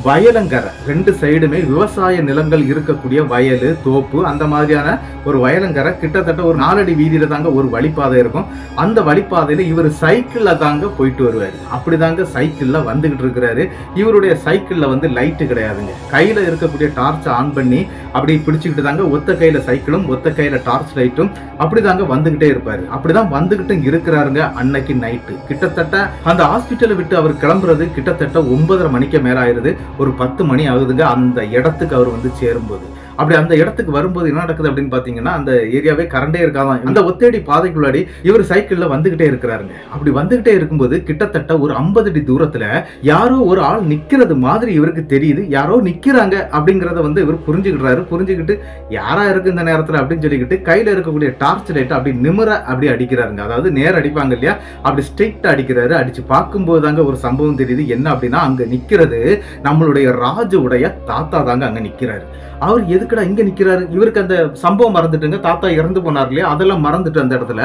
வயலங்கரை 2 சைடுமே விவசாய நிலங்கள் இருக்கக்கூடிய வயல் தோப்பு அந்த மாதிரியான ஒரு வயலங்கரை. கிட்டத்தட்ட ஒரு 4 அடி வீதியில தாங்க ஒரு வழிப்பாதை இருக்கும். அந்த வழிப்பாதையில இவர் சைக்கிள்ல தாங்க போயிட்டு வருவாரு. அப்படிதாங்க சைக்கிள்ல வந்துகிட்டு இருக்கிறாரு. இவருடைய சைக்கிள்ல வந்து லைட்டு கிடையாதுங்க. கையில இருக்கக்கூடிய டார்ச் ஆன் பண்ணி அப்படி பிடிச்சுக்கிட்டு தாங்க ஒத்த கையில சைக்கிளும் ஒத்த கையில டார்ச் லைட்டும் அப்படிதாங்க வந்துகிட்டே இருப்பாரு. அப்படிதான் வந்துகிட்டு இருக்கிறாருங்க. அன்னைக்கு நைட்டு கிட்டத்தட்ட அந்த ஹாஸ்பிட்டலை விட்டு அவர் கிளம்புறது கிட்டத்தட்ட 9:30 மணிக்கு மேல ஆயிருது. ஒரு 10 மணி ஆகுதுங்க அந்த இடத்துக்கு அவர் வந்து சேரும்போது. அப்படி அந்த இடத்துக்கு வரும்போது என்ன நடக்குது அப்படின்னு பாத்தீங்கன்னா, அந்த ஏரியாவே கரண்டே இருக்காதான். அந்த ஒத்தடி பாதைக்குள்ளாடி இவர் சைக்கிள்ல வந்துகிட்டே இருக்கிறாருங்க. அப்படி வந்துகிட்டே இருக்கும்போது கிட்டத்தட்ட ஒரு 50 அடி தூரத்துல யாரோ ஒரு ஆள் நிக்கிறது மாதிரி இவருக்கு தெரியுது. யாரோ நிக்கிறாங்க அப்படிங்கறத வந்து இவர் புரிஞ்சுக்கிட்டாரு. புரிஞ்சுக்கிட்டு யாரா இருக்கு இந்த நேரத்துல அப்படின்னு சொல்லிக்கிட்டு கையில இருக்கக்கூடிய டார்ச் லைட் அப்படி நிமிர அப்படி அடிக்கிறாருங்க. அதாவது நேர அடிப்பாங்க இல்லையா, அப்படி ஸ்ட்ரெயிட்டா அடிக்கிறாரு. அடிச்சு பார்க்கும்போது தாங்க ஒரு சம்பவம் தெரியுது. என்ன அப்படின்னா, அங்க நிக்கிறது நம்மளுடைய ராஜுடைய தாத்தா தாங்க அங்க நிக்கிறாரு. அவர் எதுக்குடா இங்க நிக்கிறாரு? இவருக்கு அந்த சம்பவம் மறந்துட்டுங்க, தாத்தா இறந்து போனார் இல்லையா, அதெல்லாம் மறந்துட்டு அந்த இடத்துல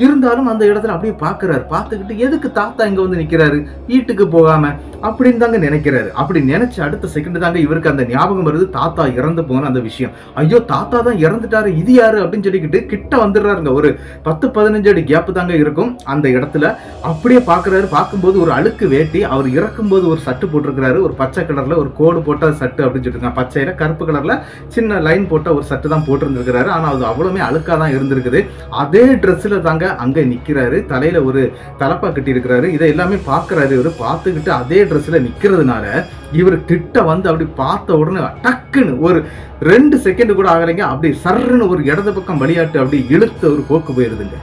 இருந்தாலும் அந்த இடத்துல அப்படியே பாக்குறாரு. பார்த்துக்கிட்டு எதுக்கு தாத்தா இங்க வந்து நிக்கிறாரு, வீட்டுக்கு போகாம அப்படின்னு தாங்க நினைக்கிறாரு. அப்படி நினைச்சு அடுத்த செகண்ட் தாங்க இவருக்கு அந்த ஞாபகம் வருது, தாத்தா இறந்து போன அந்த விஷயம். ஐயோ தாத்தா தான் இறந்துட்டாரு, இது யாரு அப்படின்னு சொல்லிக்கிட்டு கிட்ட வந்துடுறாருங்க. ஒரு 10-15 அடி கேப் தாங்க இருக்கும் அந்த இடத்துல. அப்படியே பாக்குறாரு. பார்க்கும்போது ஒரு அழுக்கு வேட்டி, அவர் இறக்கும்போது ஒரு சட்டு போட்டிருக்கிறாரு. ஒரு பச்சை கலர்ல ஒரு கோடு போட்ட சட்டு அப்படின்னு சொல்லிருக்காங்க. பச்சையில கருப்பு கலர்ல சின்ன லைன் போட்ட ஒரு சட்டு தான் போட்டிருந்திருக்கிறாரு. ஆனா அது அவ்வளவுமே அழுக்கா தான் இருந்திருக்குது. அதே ட்ரெஸ்ல தாங்க அங்க நிக்கிறாரு. தலையில ஒரு தலப்பா கட்டி இருக்கிறாரு. இதை எல்லாமே பாக்குறாரு. இவரு பார்த்துக்கிட்டு அதே ட்ரெஸ்ல நிக்கிறதுனால இவர் கிட்ட வந்து அப்படி பார்த்த உடனே டக்குன்னு ஒரு 2 செகண்ட் கூட ஆகலைங்க, அப்படி சர்ன்னு ஒரு இடது பக்கம் வழியாட்டு அப்படி இழுத்து ஒரு போக்கு போயிருதுங்க.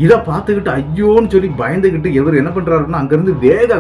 இதை பார்த்துக்கிட்டு ஐயோன்னு சொல்லி பயந்துகிட்டு இவர் என்ன பண்றாருன்னா, அங்கிருந்து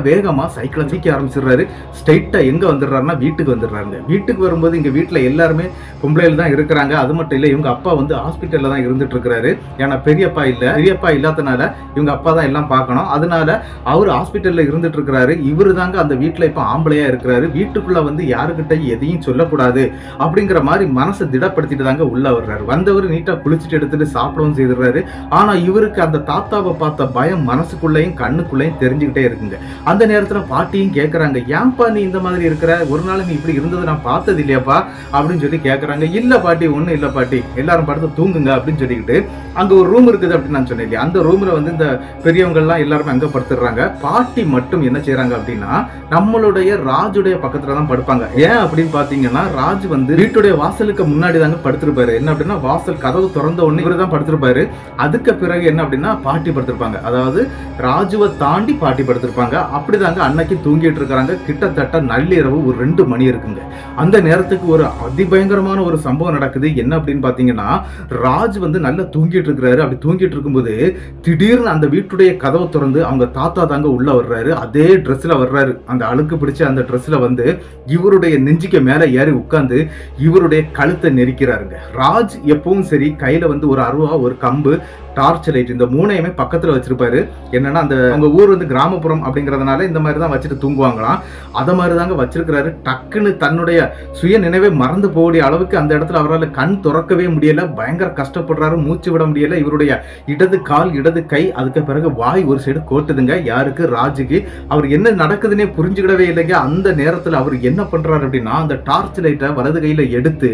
வேகமா சைக்கிளை தூக்கி ஆரம்பிச்சிடுறாரு. ஸ்ட்ரைட்டா எங்க வந்துடுறாருன்னா வீட்டுக்கு வந்துடுறாங்க. வீட்டுக்கு வரும்போது இங்க வீட்டுல எல்லாருமே பொம்பளையில தான் இருக்கிறாங்க. அது மட்டும் இல்ல, இவங்க அப்பா வந்து ஹாஸ்பிட்டல்ல தான் இருந்துட்டு இருக்கிறாரு. ஏன்னா பெரியப்பா இல்லாதனால இவங்க அப்பா தான் எல்லாம் பார்க்கணும். அதனால அவர் ஹாஸ்பிட்டல்ல இருந்துட்டு இருக்கிறாரு. இவரு தாங்க அந்த வீட்டுல இப்ப ஆம்பளையா இருக்கிறாரு. வீட்டுக்குள்ள வந்து யாருக்கிட்ட எதையும் சொல்லக்கூடாது அப்படிங்கிற மாதிரி மனசை திடப்படுத்திட்டு தாங்க உள்ள வர்றாரு. வந்தவர் நீட்டா குளிச்சுட்டு எடுத்துட்டு சாப்பிடவும் செய்திடுறாரு. ஆனா இவருக்கு அந்த தாத்தாவை பார்த்த பயம் மனசுக்குள்ளேயும் கண்ணுக்குள்ளேயும் தெரிஞ்சுக்கிட்டே இருக்குங்க. அந்த நேரத்துல பாட்டியும் கேட்கறாங்க, ஏன்பா நீ இந்த மாதிரி இருக்கிற, ஒரு நாள் நீ இப்படி இருந்தது நான் பார்த்தது இல்லையாப்பா அப்படின்னு சொல்லி கேட்கறாங்க. இல்ல பாட்டி, ஒண்ணும் இல்ல பாட்டி, எல்லாரும் படுத்து தூங்குங்க அப்படின்னு சொல்லிக்கிட்டு அங்க ஒரு ரூம் இருக்குது அப்படின்னு நான் சொன்னேன். அந்த ரூம்ல வந்து இந்த பெரியவங்க எல்லாம் எல்லாருமே அங்க படுத்துடுறாங்க. பாட்டி மட்டும் என்ன செய்யறாங்க அப்படின்னா, நம்மளுடைய ராஜுடைய பக்கத்துல தான் படுப்பாங்க. ஏன் அப்படின்னு பாத்தீங்கன்னா, ராஜ் வந்து வீட்டுடைய வாசலுக்கு முன்னாடி தாங்க படுத்திருப்பாரு. என்ன அப்படின்னா, வாசல் கதவு திறந்த உடனே இவரு தான் படுத்திருப்பாரு. அதுக்கு பிறகு என்ன அப்படின்னா பாட்டி படுத்திருப்பாங்க. அதாவது ராஜுவை தாண்டி பாட்டி படுத்திருப்பாங்க. அப்படிதாங்க அன்னைக்கு தூங்கிட்டு இருக்கிறாங்க. கிட்டத்தட்ட நள்ளிரவு ஒரு 2 மணி இருக்குங்க. அந்த நேரத்துக்கு ஒரு அதிபயங்கரமான ஒரு சம்பவம் நடக்குது. என்ன அப்படின்னு பாத்தீங்கன்னா, ராஜ் வந்து நல்லா தூங்கிட்டு இருக்கிறாரு. அப்படி தூங்கிட்டு இருக்கும்போது திடீர்னு அந்த வீட்டுடைய கதவை திறந்து அவங்க தாத்தா தாங்க உள்ள வர்றாரு. அதே ட்ரெஸ்ல வர்றாரு. அந்த அழுக்கு பிடிச்ச அந்த ட்ரெஸ்ல வந்து இவருடைய நெஞ்சுக்கு மேல ஏறி உட்கார்ந்து இவருடைய கழுத்தை நெரிக்கிறாருங்க. ராஜ் எப்பவும் சரி கையில வந்து ஒரு அருவா, ஒரு கம்பு, டார்ச் லைட் இந்த மூணையுமே பக்கத்துல வச்சிருப்பாரு. என்னன்னா அந்த அவங்க ஊர் வந்து கிராமப்புறம் அப்படிங்கறதுனால இந்த மாதிரி தான் வச்சுட்டு தூங்குவாங்களாம். அத மாதிரி தாங்க வச்சிருக்கிறாரு. டக்குன்னு தன்னுடைய சுய நினைவே மறந்து போகக்கூடிய அளவுக்கு அந்த இடத்துல அவரால் கண் துறக்கவே முடியல. பயங்கர கஷ்டப்படுறாரு. மூச்சு விட முடியல. இவருடைய இடது கால், இடது கை, அதுக்கு பிறகு வாய் ஒரு சைடு கோட்டுதுங்க. யாருக்கு? ராஜுக்கு. அவர் என்ன நடக்குதுன்னே புரிஞ்சுக்கிடவே இல்லைங்க. அந்த நேரத்தில் அவர் என்ன பண்றாரு அப்படின்னா, அந்த டார்ச் லைட்டை வலது கையில எடுத்து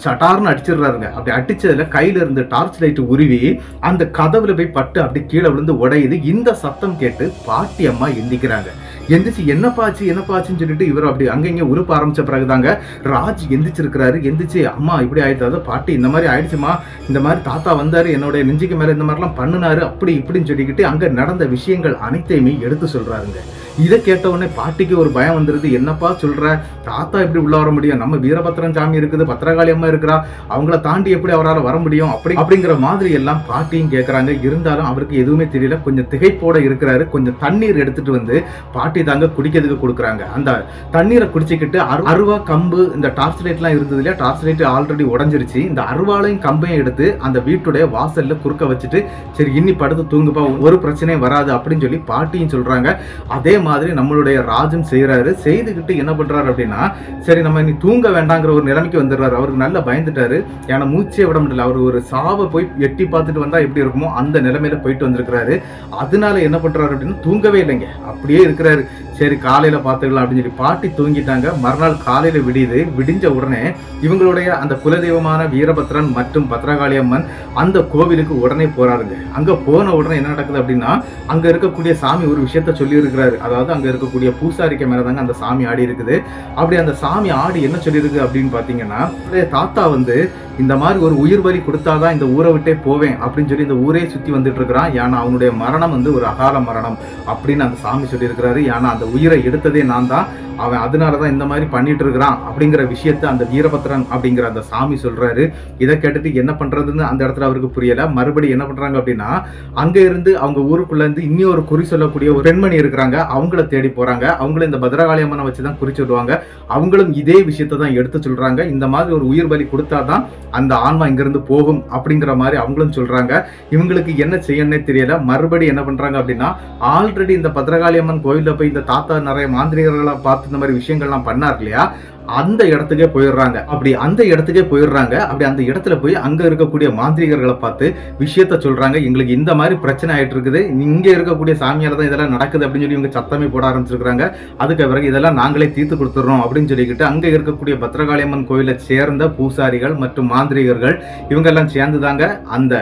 சட்டார்னு அடிச்சிடுறாருங்க. அப்படி அடிச்சதுல கையில இருந்து டார்ச் லைட் உருவி அந்த கதவுல போய் பட்டு அப்படி கீழே விழுந்து உடையுது. இந்த சத்தம் கேட்டு பாட்டி அம்மா எந்திக்கிறாங்க. எந்திரிச்சு என்னப்பாச்சுன்னு சொல்லிட்டு இவர் அப்படி அங்கங்க உருப்ப ஆரம்பிச்ச பிறகுதாங்க ராஜ் எந்திரிச்சிருக்கிறாரு. எந்திரிச்சு அம்மா இப்படி ஆயிடுச்சு, பாட்டி இந்த மாதிரி ஆயிடுச்சுமா, இந்த மாதிரி தாத்தா வந்தாரு, என்னுடைய நெஞ்சுக்கு மேல இந்த மாதிரிலாம் பண்ணினாரு, அப்படி இப்படின்னு சொல்லிக்கிட்டு அங்க நடந்த விஷயங்கள் அனைத்தையுமே எடுத்து சொல்றாருங்க. இதை கேட்ட உடனே பாட்டிக்கு ஒரு பயம் வந்துருது. என்னப்பா சொல்ற, தாத்தா எப்படி உள்ள வர முடியும், நம்ம வீரபத்திரன் சாமி இருக்குது, பத்திரகாளி அம்மா இருக்கிறா, அவங்கள தாண்டி எப்படி அவரால் வர முடியும் அப்படிங்கிற மாதிரி எல்லாம் பாட்டியும் கேட்கறாங்க. இருந்தாலும் அவருக்கு எதுவுமே தெரியல. கொஞ்சம் திகைப்போட இருக்கிறாரு. கொஞ்சம் தண்ணீர் எடுத்துட்டு வந்து பாட்டி தாங்க குடிக்கிறதுக்கு கொடுக்குறாங்க. அந்த தண்ணீரை குடிச்சுக்கிட்டு அருவா, கம்பு, இந்த டார்ச் லைட் எல்லாம் இருந்தது இல்லையா, டார்ச் லைட் ஆல்ரெடி உடஞ்சிருச்சு. இந்த அருவாளையும் கம்பையும் எடுத்து அந்த வீட்டுடைய வாசல்ல குறுக்க வச்சுட்டு சரி இன்னி படுத்து தூங்குப்பா, ஒரு பிரச்சனையும் வராது அப்படின்னு சொல்லி பாட்டியும் சொல்றாங்க. அதே மாதிரி நம்மளுடைய ராஜும் செய்யறாரு. செய்துகிட்டு என்ன பண்றாரு அப்படின்னா, சரி நம்ம இனி தூங்க வேண்டாங்கிற ஒரு நிலைமைக்கு வந்துடுறாரு. அவருக்கு நல்லா பயந்துட்டாரு. ஏன்னா மூச்சே விட முடியல. அவர் ஒரு சாவை போய் எட்டி பார்த்துட்டு வந்தா எப்படி இருக்குமோ அந்த நிலைமையில போயிட்டு வந்திருக்கிறாரு. அதனால என்ன பண்றாரு அப்படின்னா, தூங்கவே இல்லைங்க, அப்படியே இருக்கிறாரு. சரி காலையில பார்த்துக்கலாம் அப்படின்னு சொல்லி பாட்டி தூங்கிட்டாங்க. மறுநாள் காலையில விடியுது. விடிஞ்ச உடனே இவங்களுடைய அந்த குலதெய்வமான வீரபத்ரன் மற்றும் பத்திரகாளி அம்மன் அந்த கோவிலுக்கு உடனே போறாருங்க. அங்க போன உடனே என்ன நடக்குது அப்படின்னா, அங்க இருக்கக்கூடிய சாமி ஒரு விஷயத்த சொல்லி இருக்கிறாரு. அதாவது அங்க இருக்கக்கூடிய பூசாரிக்கு மேலதாங்க அந்த சாமி ஆடி இருக்குது. அப்படி அந்த சாமி ஆடி என்ன சொல்லியிருக்கு அப்படின்னு பாத்தீங்கன்னா, தாத்தா வந்து இந்த மாதிரி ஒரு உயிர் பலி கொடுத்தாதான் இந்த ஊரை விட்டே போவேன் அப்படின்னு சொல்லி இந்த ஊரே சுத்தி வந்துட்டு இருக்கிறான். ஏன்னா அவனுடைய மரணம் வந்து ஒரு அகால மரணம் அப்படின்னு அந்த சாமி சொல்லி இருக்கிறாரு. ஏன்னா அந்த உயிரை எடுத்ததே நான் தான், அவன் அதனாலதான் இந்த மாதிரி பண்ணிட்டு இருக்கிறான் அப்படிங்கிற விஷயத்த அந்த வீரபத்ரன் அப்படிங்கிற அந்த சாமி சொல்றாரு. இதை கேட்டுட்டு என்ன பண்றதுன்னு அந்த இடத்துல அவருக்கு புரியல. மறுபடியும் என்ன பண்றாங்க அப்படின்னா, அங்க இருந்து அவங்க ஊருக்குள்ள இருந்து இன்னொரு குறி சொல்லக்கூடிய ஒரு பெண்மணி இருக்கிறாங்க. அவங்கள தேடி போறாங்க. அவங்களும் இந்த பத்திரகாளி அம்மனை வச்சுதான் குறி சொல்லுவாங்க. அவங்களும் இதே விஷயத்த தான் எடுத்து சொல்றாங்க. இந்த மாதிரி ஒரு உயிர் பலி கொடுத்தாதான் அந்த ஆன்மா இங்கிருந்து போகும் அப்படிங்கிற மாதிரி அவங்களும் சொல்றாங்க. இவங்களுக்கு என்ன செய்யணும்னே தெரியல. மறுபடியும் என்ன பண்றாங்க அப்படின்னா, ஆல்ரெடி இந்த பத்திரகாளி அம்மன் கோயில்ல போய் இந்த தாத்தா நிறைய மாந்திரிகர்களை பார்த்து இந்த மாதிரி விஷயங்கள்லாம் பண்ணார் இல்லையா, அந்த இடத்துக்கே போயிடுறாங்க. அப்படி அந்த இடத்துக்கே போயிடுறாங்க. அப்படி அந்த இடத்துல போய் அங்க இருக்கக்கூடிய மாந்திரிகர்களை பார்த்து விஷயத்த சொல்றாங்க. எங்களுக்கு இந்த மாதிரி பிரச்சனை ஆயிட்டு இருக்குது, இங்க இருக்கக்கூடிய சாமியால தான் இதெல்லாம் நடக்குது அப்படின்னு சொல்லி இவங்க சத்தமே போட ஆரம்பிச்சிருக்காங்க. அதுக்கு பிறகு இதெல்லாம் நாங்களே தீர்த்து கொடுத்துறோம் அப்படின்னு சொல்லிக்கிட்டு அங்க இருக்கக்கூடிய பத்திரகாளி அம்மன் கோயிலை சேர்ந்த பூசாரிகள் மற்றும் மாந்திரிகர்கள் இவங்க எல்லாம் சேர்ந்து தாங்க அந்த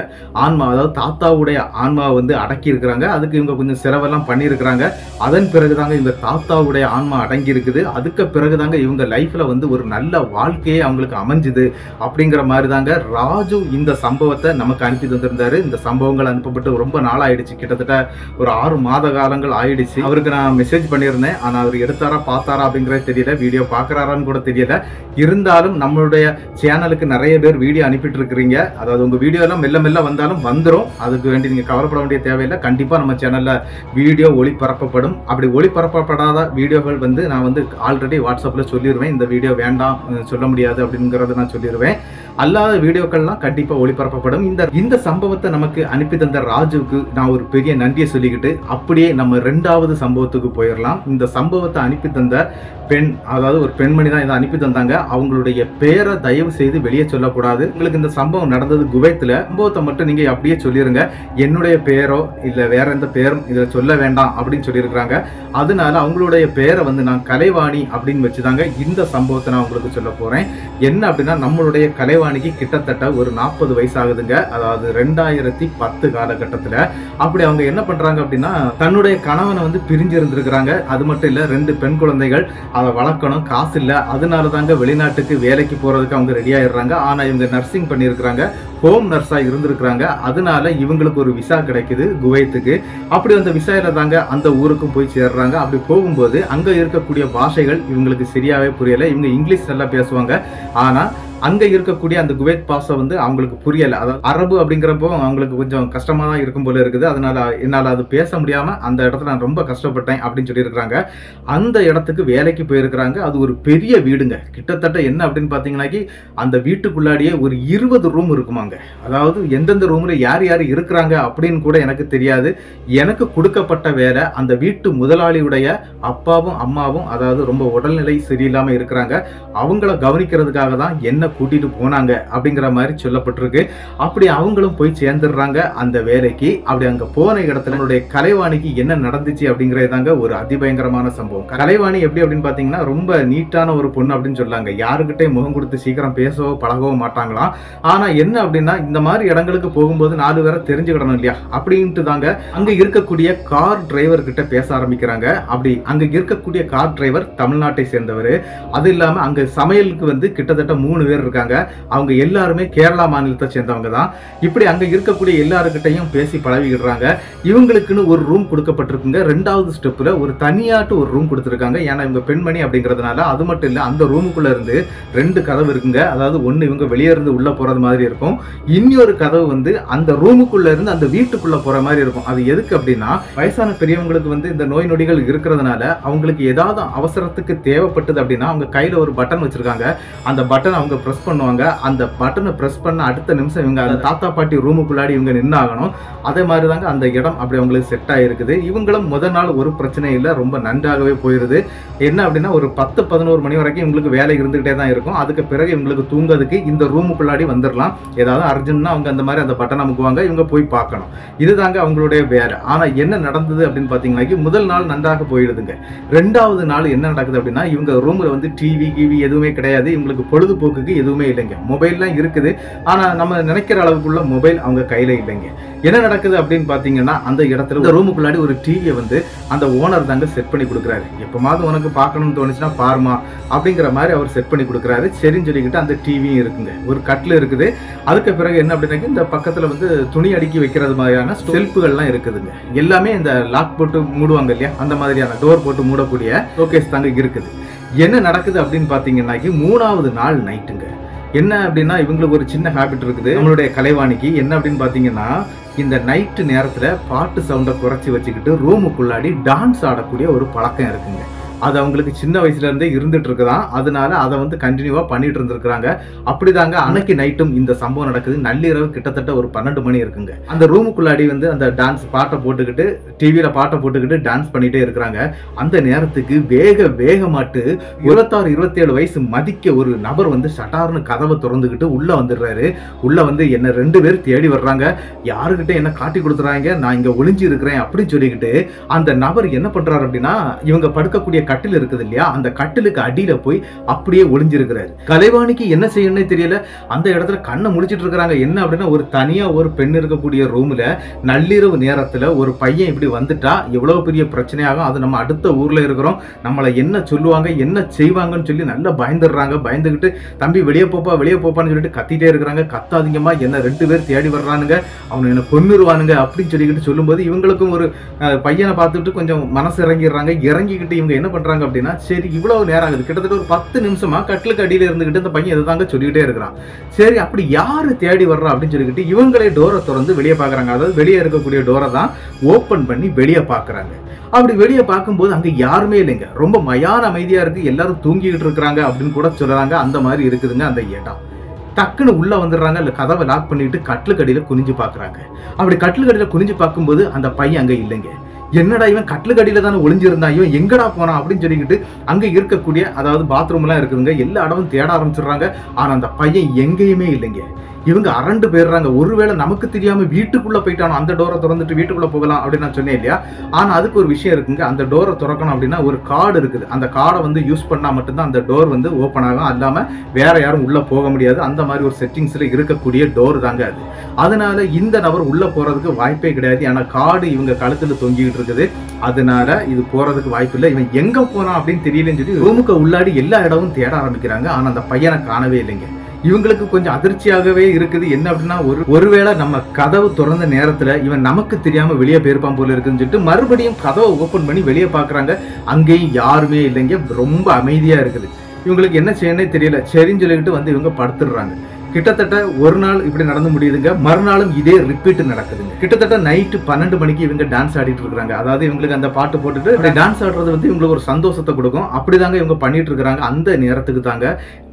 ஆன்மா, அதாவது தாத்தாவுடைய ஆன்மாவை வந்து அடக்கி இருக்கிறாங்க. அதுக்கு இவங்க கொஞ்சம் செலவெல்லாம் பண்ணியிருக்கிறாங்க. அதன் பிறகுதாங்க இந்த தாத்தாவுடைய ஆன்மா அடங்கி இருக்குது. அதுக்கு பிறகுதாங்க இவங்க லைஃப் வந்து ஒரு நல்ல வாழ்க்கையே அவங்களுக்கு அமைஞ்சுது அப்படிங்கிற மாதிரி தாங்க ராஜு இந்த சம்பவத்தை நமக்கு அனுப்பி தந்திருந்தாரு. இந்த சம்பவங்கள் அனுப்பப்பட்டு ரொம்ப நாள் ஆயிடுச்சு. கிட்டத்தட்ட ஒரு 6 மாத காலங்கள் ஆயிடுச்சு. அவருக்கு நான் மெசேஜ் பண்ணியிருந்தேன். ஆனா அவர் எடுத்தாரா பார்த்தாரா அப்படிங்கறது தெரியல, வீடியோ பார்க்கறாரான்னு கூட தெரியல. இருந்தாலும் நம்மளுடைய சேனலுக்கு நிறைய பேர் வீடியோ அனுப்பிட்டு இருக்கிறீங்க. அதாவது உங்க வீடியோ எல்லாம் மெல்ல மெல்ல வந்தாலும் வந்துடும். அதுக்கு வேண்டி நீங்க கவலைப்பட வேண்டிய தேவையில்லை. கண்டிப்பா நம்ம சேனல்ல வீடியோ ஒளிபரப்பப்படும். அப்படி ஒளிபரப்பப்படாத வீடியோக்கள் வந்து நான் வந்து ஆல்ரெடி வாட்ஸ்அப்ல சொல்லிடுவேன். இந்த வீடியோ வேண்டாம் சொல்ல முடியாது அப்படிங்கறத நான் சொல்லிடுவேன். அல்லாத வீடியோக்கள்லாம் கண்டிப்பா ஒளிபரப்பப்படும். இந்த சம்பவத்தை நமக்கு அனுப்பி தந்த ராஜுவுக்கு நான் ஒரு பெரிய நன்றியை சொல்லிக்கிட்டு அப்படியே நம்ம 2வது சம்பவத்துக்கு போயிடலாம். இந்த சம்பவத்தை அனுப்பி தந்த பெண், அதாவது ஒரு பெண்மணி தான் இதை அனுப்பி தந்தாங்க. அவங்களுடைய பேரை தயவு செய்து வெளியே சொல்லக்கூடாது. உங்களுக்கு இந்த சம்பவம் நடந்தது குவைத்துல. சம்பவத்தை மட்டும் நீங்க அப்படியே சொல்லிருங்க. என்னுடைய பேரோ இல்ல வேற எந்த பேரும் இதை சொல்ல வேண்டாம் அப்படின்னு சொல்லியிருக்கிறாங்க. அதனால அவங்களுடைய பேரை வந்து நான் கலைவாணி அப்படின்னு வச்சுதாங்க இந்த சம்பவத்தை நான் உங்களுக்கு சொல்ல போறேன். என்ன அப்படின்னா, நம்மளுடைய கலைவாணி கலைவாணிக்கு கிட்டத்தட்ட ஒரு 40 வயசு ஆகுதுங்க. அதாவது 2010 காலகட்டத்துல. அப்படி அவங்க என்ன பண்றாங்க அப்படின்னா, தன்னுடைய கணவனை வந்து பிரிஞ்சு இருந்திருக்கிறாங்க. அது மட்டும் இல்ல, 2 பெண் குழந்தைகள், அதை வளர்க்கணும், காசு இல்ல. அதனால தாங்க வெளிநாட்டுக்கு வேலைக்கு போறதுக்கு அவங்க ரெடி ஆயிடுறாங்க. ஆனா இவங்க நர்சிங் பண்ணியிருக்கிறாங்க, ஹோம் நர்ஸா இருந்திருக்கிறாங்க. அதனால இவங்களுக்கு ஒரு விசா கிடைக்குது குவைத்துக்கு. அப்படி அந்த விசாயில தாங்க அந்த ஊருக்கும் போய் சேர்றாங்க. அப்படி போகும்போது அங்க இருக்கக்கூடிய பாஷைகள் இவங்களுக்கு சரியாவே புரியல. இவங்க இங்கிலீஷ் நல்லா பேசுவாங்க. ஆனா அங்க இருக்கக்கூடிய அந்த குவைத் பாஷை வந்து அவங்களுக்கு புரியல. அதாவது அரபு அப்படிங்கிறப்போ அவங்களுக்கு கொஞ்சம் கஷ்டமா தான் இருக்கும் போல இருக்குது. அதனால என்னால அது பேச முடியாம அந்த இடத்துல நான் ரொம்ப கஷ்டப்பட்டேன் அப்படின்னு சொல்லியிருக்கிறாங்க. அந்த இடத்துக்கு வேலைக்கு போயிருக்கிறாங்க. அது ஒரு பெரிய வீடுங்க. கிட்டத்தட்ட என்ன அப்படின்னு பாத்தீங்கன்னாக்கி அந்த வீட்டுக்குள்ளாடியே ஒரு 20 ரூம் இருக்குமாங்க. அதாவது எந்தெந்த ரூம்ல யார் யார் இருக்கிறாங்க அப்படின்னு கூட எனக்கு தெரியாது. எனக்கு கொடுக்கப்பட்ட வேலை அந்த வீட்டு முதலாளியுடைய அப்பாவும் அம்மாவும், அதாவது ரொம்ப உடல்நிலை சரியில்லாம இருக்கிறாங்க, அவங்கள கவனிக்கிறதுக்காக தான் என்ன கூட்டிட்டு போனாங்க அப்படிங்கிற மாதிரி சொல்லப்பட்டிருக்கு. அப்படி அவங்களும் போய் சேர்ந்துடுறாங்க அந்த வேலைக்கு. அப்படி அங்க போன இடத்துல என்னுடைய கலைவாணிக்கு என்ன நடந்துச்சு அப்படிங்கறதாங்க ஒரு அதிபயங்கரமான சம்பவம். கலைவாணி எப்படி அப்படின்னு பாத்தீங்கன்னா ரொம்ப நீட்டான ஒரு பொண்ணு அப்படின்னு சொல்லாங்க. யாருக்கிட்டே முகம் கொடுத்து சீக்கிரம் பேசவோ பழகவோ மாட்டாங்களாம். ஆனா என்ன அப்படின்னா, இந்த மாதிரி இடங்களுக்கு போகும்போது 4 பேரை தெரிஞ்சுக்கிடணும் இல்லையா, அப்படின்ட்டு தாங்க அங்க இருக்கக்கூடிய கார் டிரைவர் கிட்ட பேச ஆரம்பிக்கிறாங்க. அப்படி அங்க இருக்கக்கூடிய கார் டிரைவர் தமிழ்நாட்டை சேர்ந்தவர். அது இல்லாம அங்க சமையலுக்கு வந்து கிட்டத்தட்ட 3 பேர் இருக்காங்க. அவங்க எல்லாருமே கேரளா மாநிலத்தை சேர்ந்தவங்க தான். இப்படி அங்க இருக்கக்கூடிய எல்லாருக்கிட்டையும் பேசி பழகிடுறாங்க. இவங்களுக்குன்னு ஒரு ரூம் கொடுக்கப்பட்டிருக்குங்க. 2வது ஸ்டெப்ல ஒரு தனியாட்டு ஒரு ரூம் கொடுத்துருக்காங்க. ஏன்னா இவங்க பெண்மணி அப்படிங்கிறதுனால. அது மட்டும் இல்ல, அந்த ரூமுக்குள்ள இருந்து 2 கதவு இருக்குங்க. அதாவது ஒண்ணு இவங்க வெளியே இருந்து உள்ள போறது மாதிரி இருக்கும், இன்னொரு கதவு வந்து அந்த ரூமுக்குள்ள இருந்து அந்த வீட்டுக்குள்ள போற மாதிரி இருக்கும். அது எதுக்கு அப்படின்னா, வயசான பெரியவங்களுக்கு வந்து இந்த நோய் நொடிகள் இருக்கிறதுனால அவங்களுக்கு ஏதாவது அவசரத்துக்கு தேவைப்பட்டது அப்படின்னா அவங்க கையில ஒரு பட்டன் வச்சிருக்காங்க. அந்த பட்டன் அவங்க பிரஸ் பண்ணுவாங்க. அந்த பட்டனை பிரஸ் பண்ண அடுத்த நிமிஷம் இவங்க அந்த தாத்தா பாட்டி ரூமுக்குள்ளாடி இவங்க நின்னாகணும். அதே மாதிரி தாங்க அந்த இடம் அப்படி அவங்களுக்கு செட் ஆயிருக்குது. இவங்களும் முதல் நாள் ஒரு பிரச்சனை இல்லை, ரொம்ப நன்றாகவே போயிருது. என்ன அப்படின்னா, ஒரு 10-11 மணி வரைக்கும் இவங்களுக்கு வேலை இருந்துகிட்டே தான் இருக்கும். அதுக்கு பிறகு இவங்களுக்கு தூங்கிறதுக்கு இந்த ரூமுக்குள்ளாடி வந்துடலாம். ஏதாவது அர்ஜென்ட்னா அவங்க அந்த மாதிரி அந்த பட்டன் அமுக்குவாங்க, இவங்க போய் பார்க்கணும். இதுதாங்க அவங்களுடைய வேலை. ஆனா என்ன நடந்தது அப்படின்னு பாத்தீங்கன்னா, முதல் நாள் நன்றாக போயிடுதுங்க. 2வது நாள் என்ன நடக்குது அப்படின்னா, இவங்க ரூம்ல வந்து டிவி எதுவுமே கிடையாது. இவங்களுக்கு பொழுதுபோக்குக்கு எதுவுமே இல்லைங்க. மொபைல்லாம் இருக்குது, ஆனா நம்ம நினைக்கிற அளவுக்குள்ள மொபைல் அவங்க கையில இல்லைங்க. என்ன நடக்குது அப்படின்னு பாத்தீங்கன்னா, அந்த இடத்துல இந்த ரூமுக்குள்ளாடி ஒரு டிவியை வந்து அந்த ஓனர் தாங்க செட் பண்ணி கொடுக்குறாரு. எப்பமாவது உனக்கு பார்க்கணும்னு தோணுச்சுன்னா பாருமா அப்படிங்கிற மாதிரி அவர் செட் பண்ணி கொடுக்குறாரு. சரின்னு சொல்லிக்கிட்டு அந்த டிவியும் இருக்குங்க, ஒரு கட்டில் இருக்குது. அதுக்கு பிறகு என்ன அப்படின்னா, இந்த பக்கத்துல வந்து துணி அடுக்கி வைக்கிறது மாதிரியான செல்ஃபுகள்லாம் இருக்குதுங்க. எல்லாமே இந்த லாக் போட்டு மூடுவாங்க இல்லையா, அந்த மாதிரியான டோர் போட்டு மூடக்கூடிய ஷோகேஸ் தாங்க இருக்குது. என்ன நடக்குது அப்படின்னு பாத்தீங்கன்னா, 3வது நாள் நைட்டுங்க. என்ன அப்படின்னா, இவங்களுக்கு ஒரு சின்ன ஹாபிட் இருக்குது நம்மளுடைய கலைவாணிக்கு. என்ன அப்படின்னு பாத்தீங்கன்னா, இந்த நைட்டு நேரத்துல பாட்டு சவுண்டை குறைச்சி வச்சுக்கிட்டு ரூமுக்குள்ளாடி டான்ஸ் ஆடக்கூடிய ஒரு பழக்கம் இருக்குங்க. அது அவங்களுக்கு சின்ன வயசுல இருந்தே இருந்துட்டு இருக்குதான். அதனால அதை வந்து கண்டினியூவா பண்ணிட்டு இருந்திருக்காங்க. அப்படிதாங்க அன்னைக்கு நைட்டும் இந்த சம்பவம் நடக்குது. நள்ளிரவு கிட்டத்தட்ட ஒரு 12 மணி இருக்குங்க. அந்த ரூமுக்குள்ளாடி வந்து அந்த டான்ஸ் பாட்டை போட்டுக்கிட்டு, டிவியில பாட்டை போட்டுக்கிட்டு டான்ஸ் பண்ணிட்டே இருக்கிறாங்க. அந்த நேரத்துக்கு வேகமாட்டு 26-27 வயசு மதிக்க ஒரு நபர் வந்து சட்டார்னு கதவை திறந்துக்கிட்டு உள்ள வந்துடுறாரு. உள்ள வந்து என்ன 2 பேர் தேடி வர்றாங்க. யாருக்கிட்ட என்ன காட்டி கொடுத்துறாங்க, நான் இங்க ஒளிஞ்சு இருக்கிறேன் அப்படின்னு சொல்லிக்கிட்டு அந்த நபர் என்ன பண்றாரு அப்படின்னா, இவங்க படுக்கக்கூடிய கட்டில் இருக்குது இல்லையா, அந்த கட்டிலுக்கு அடியில போய் அப்படியே ஒளிஞ்சிருக்கிறாரு. கலைவாணிக்கு என்ன செய்யணும்னே தெரியல. அந்த இடத்துல கண்ணை முழிச்சிட்டு இருக்காங்க. என்ன அப்படின்னா, ஒரு தனியா ஒரு பெண் இருக்கக்கூடிய ரூம்ல நள்ளிரவு நேரத்துல ஒரு பையன் இப்படி வந்துட்டா எவ்வளவு பெரிய பிரச்சனையாகும். அது நம்ம அடுத்த ஊர்ல இருக்கிறோம், நம்மளை என்ன சொல்லுவாங்க என்ன செய்வாங்கன்னு சொல்லி நல்லா பயந்துடுறாங்க. பயந்துகிட்டு தம்பி வெளியே போப்பான்னு சொல்லிட்டு கத்திட்டே இருக்கிறாங்க. கத்தாதீங்கம்மா, என்ன 2 பேர் தேடி வர்றானுங்க, அவனை என்ன கொன்னுருவானுங்க அப்படின்னு சொல்லிக்கிட்டு சொல்லும்போது இவங்களுக்கும் ஒரு பையனை பார்த்துட்டு கொஞ்சம் மனசு இறங்கிக்கிட்டு இவங்க என்ன பண்றாங்க அப்படின்னா, சரி இவ்வளவு நேரம் ஆகுது, கிட்டத்தட்ட ஒரு 10 நிமிஷமா கட்டிலுக்கு அடியில இருந்துகிட்டு இந்த பையன் எதாங்க சொல்லிக்கிட்டே இருக்கிறான். சரி அப்படி யாரு தேடி வர்றா அப்படின்னு சொல்லிக்கிட்டு இவங்களே டோரை திறந்து வெளியே பாக்குறாங்க. அதாவது வெளியே இருக்கக்கூடிய டோரை தான் ஓபன் பண்ணி வெளியே பாக்குறாங்க. அப்படி வெளியே பார்க்கும்போது அங்க யாருமே இல்லைங்க. ரொம்ப மயான அமைதியா இருக்கு, எல்லாரும் தூங்கிக்கிட்டு இருக்கிறாங்க அப்படின்னு கூட சொல்றாங்க. அந்த மாதிரி இருக்குதுங்க அந்த இடம். டக்குன்னு உள்ள வந்துடுறாங்க. இல்ல கதவை லாக் பண்ணிட்டு கட்டிலுக்கடியில குனிஞ்சு பாக்குறாங்க. அப்படி கட்டிலுக்கடியில குனிஞ்சு பார்க்கும்போது அந்த பையன் அங்க இல்லைங்க. என்னடா இவன் கட்டிலுக்கடியில தானே ஒளிஞ்சிருந்தான், இவன் எங்கடா போனான் அப்படின்னு சொல்லிக்கிட்டு அங்க இருக்கக்கூடிய, அதாவது பாத்ரூம் எல்லாம் இருக்குதுங்க, எல்லா இடமும் தேட ஆரம்பிச்சிடுறாங்க. ஆனா அந்த பையன் எங்கேயுமே இல்லைங்க. இவங்க அரண்டு போயிடுறாங்க. ஒருவேளை நமக்கு தெரியாம வீட்டுக்குள்ள போயிட்டானோ, அந்த டோரை திறந்துட்டு வீட்டுக்குள்ள போகலாம் அப்படின்னு நான் சொன்னேன் இல்லையா. ஆனா அதுக்கு ஒரு விஷயம் இருக்குங்க. அந்த டோரை திறக்கணும் அப்படின்னா ஒரு கார்டு இருக்குது. அந்த கார்டை வந்து யூஸ் பண்ணா மட்டும்தான் அந்த டோர் வந்து ஓப்பன் ஆகும். அல்லாம வேற யாரும் உள்ள போக முடியாது. அந்த மாதிரி ஒரு செட்டிங்ஸ்ல இருக்கக்கூடிய டோர் தாங்க அது. அதனால இந்த நபர் உள்ள போறதுக்கு வாய்ப்பே கிடையாது. ஏன்னா கார்டு இவங்க கழுத்துல தொங்கிட்டு இருக்குது. அதனால இது போறதுக்கு வாய்ப்பு இல்லை. இவன் எங்க போறான் அப்படின்னு தெரியலன்னு சொல்லி ரூமுக்கு உள்ளாடி எல்லா இடமும் தேட ஆரம்பிக்கிறாங்க. ஆனா அந்த பையனை காணவே இல்லைங்க. இவங்களுக்கு கொஞ்சம் அதிர்ச்சியாகவே இருக்குது. என்ன அப்படின்னா ஒருவேளை நம்ம கதவு திறந்த நேரத்துல இவன் நமக்கு தெரியாம வெளியே போயிருப்பான் போல இருக்குன்னு சொல்லிட்டு மறுபடியும் கதவை ஓபன் பண்ணி வெளியே பாக்குறாங்க. அங்கேயும் யாருமே இல்லைங்க. ரொம்ப அமைதியா இருக்குது. இவங்களுக்கு என்ன செய்யணும்னே தெரியல. சரின்னு சொல்லிட்டு வந்து இவங்க படுத்துடுறாங்க. கிட்டத்தட்ட ஒரு நாள் இப்படி நடந்து முடியுதுங்க. மறுநாளும் இதே ரிப்பீட் நடக்குதுங்க. கிட்டத்தட்ட நைட்டு 12 மணிக்கு இவங்க டான்ஸ் ஆடிட்டு இருக்காங்க. அதாவது இவங்களுக்கு அந்த பாட்டு போட்டுட்டு டான்ஸ் ஆடுறது வந்து இவங்களுக்கு ஒரு சந்தோஷத்தை கொடுக்கும். அப்படிதாங்க இவங்க பண்ணிட்டு இருக்காங்க. அந்த நேரத்துக்கு தாங்க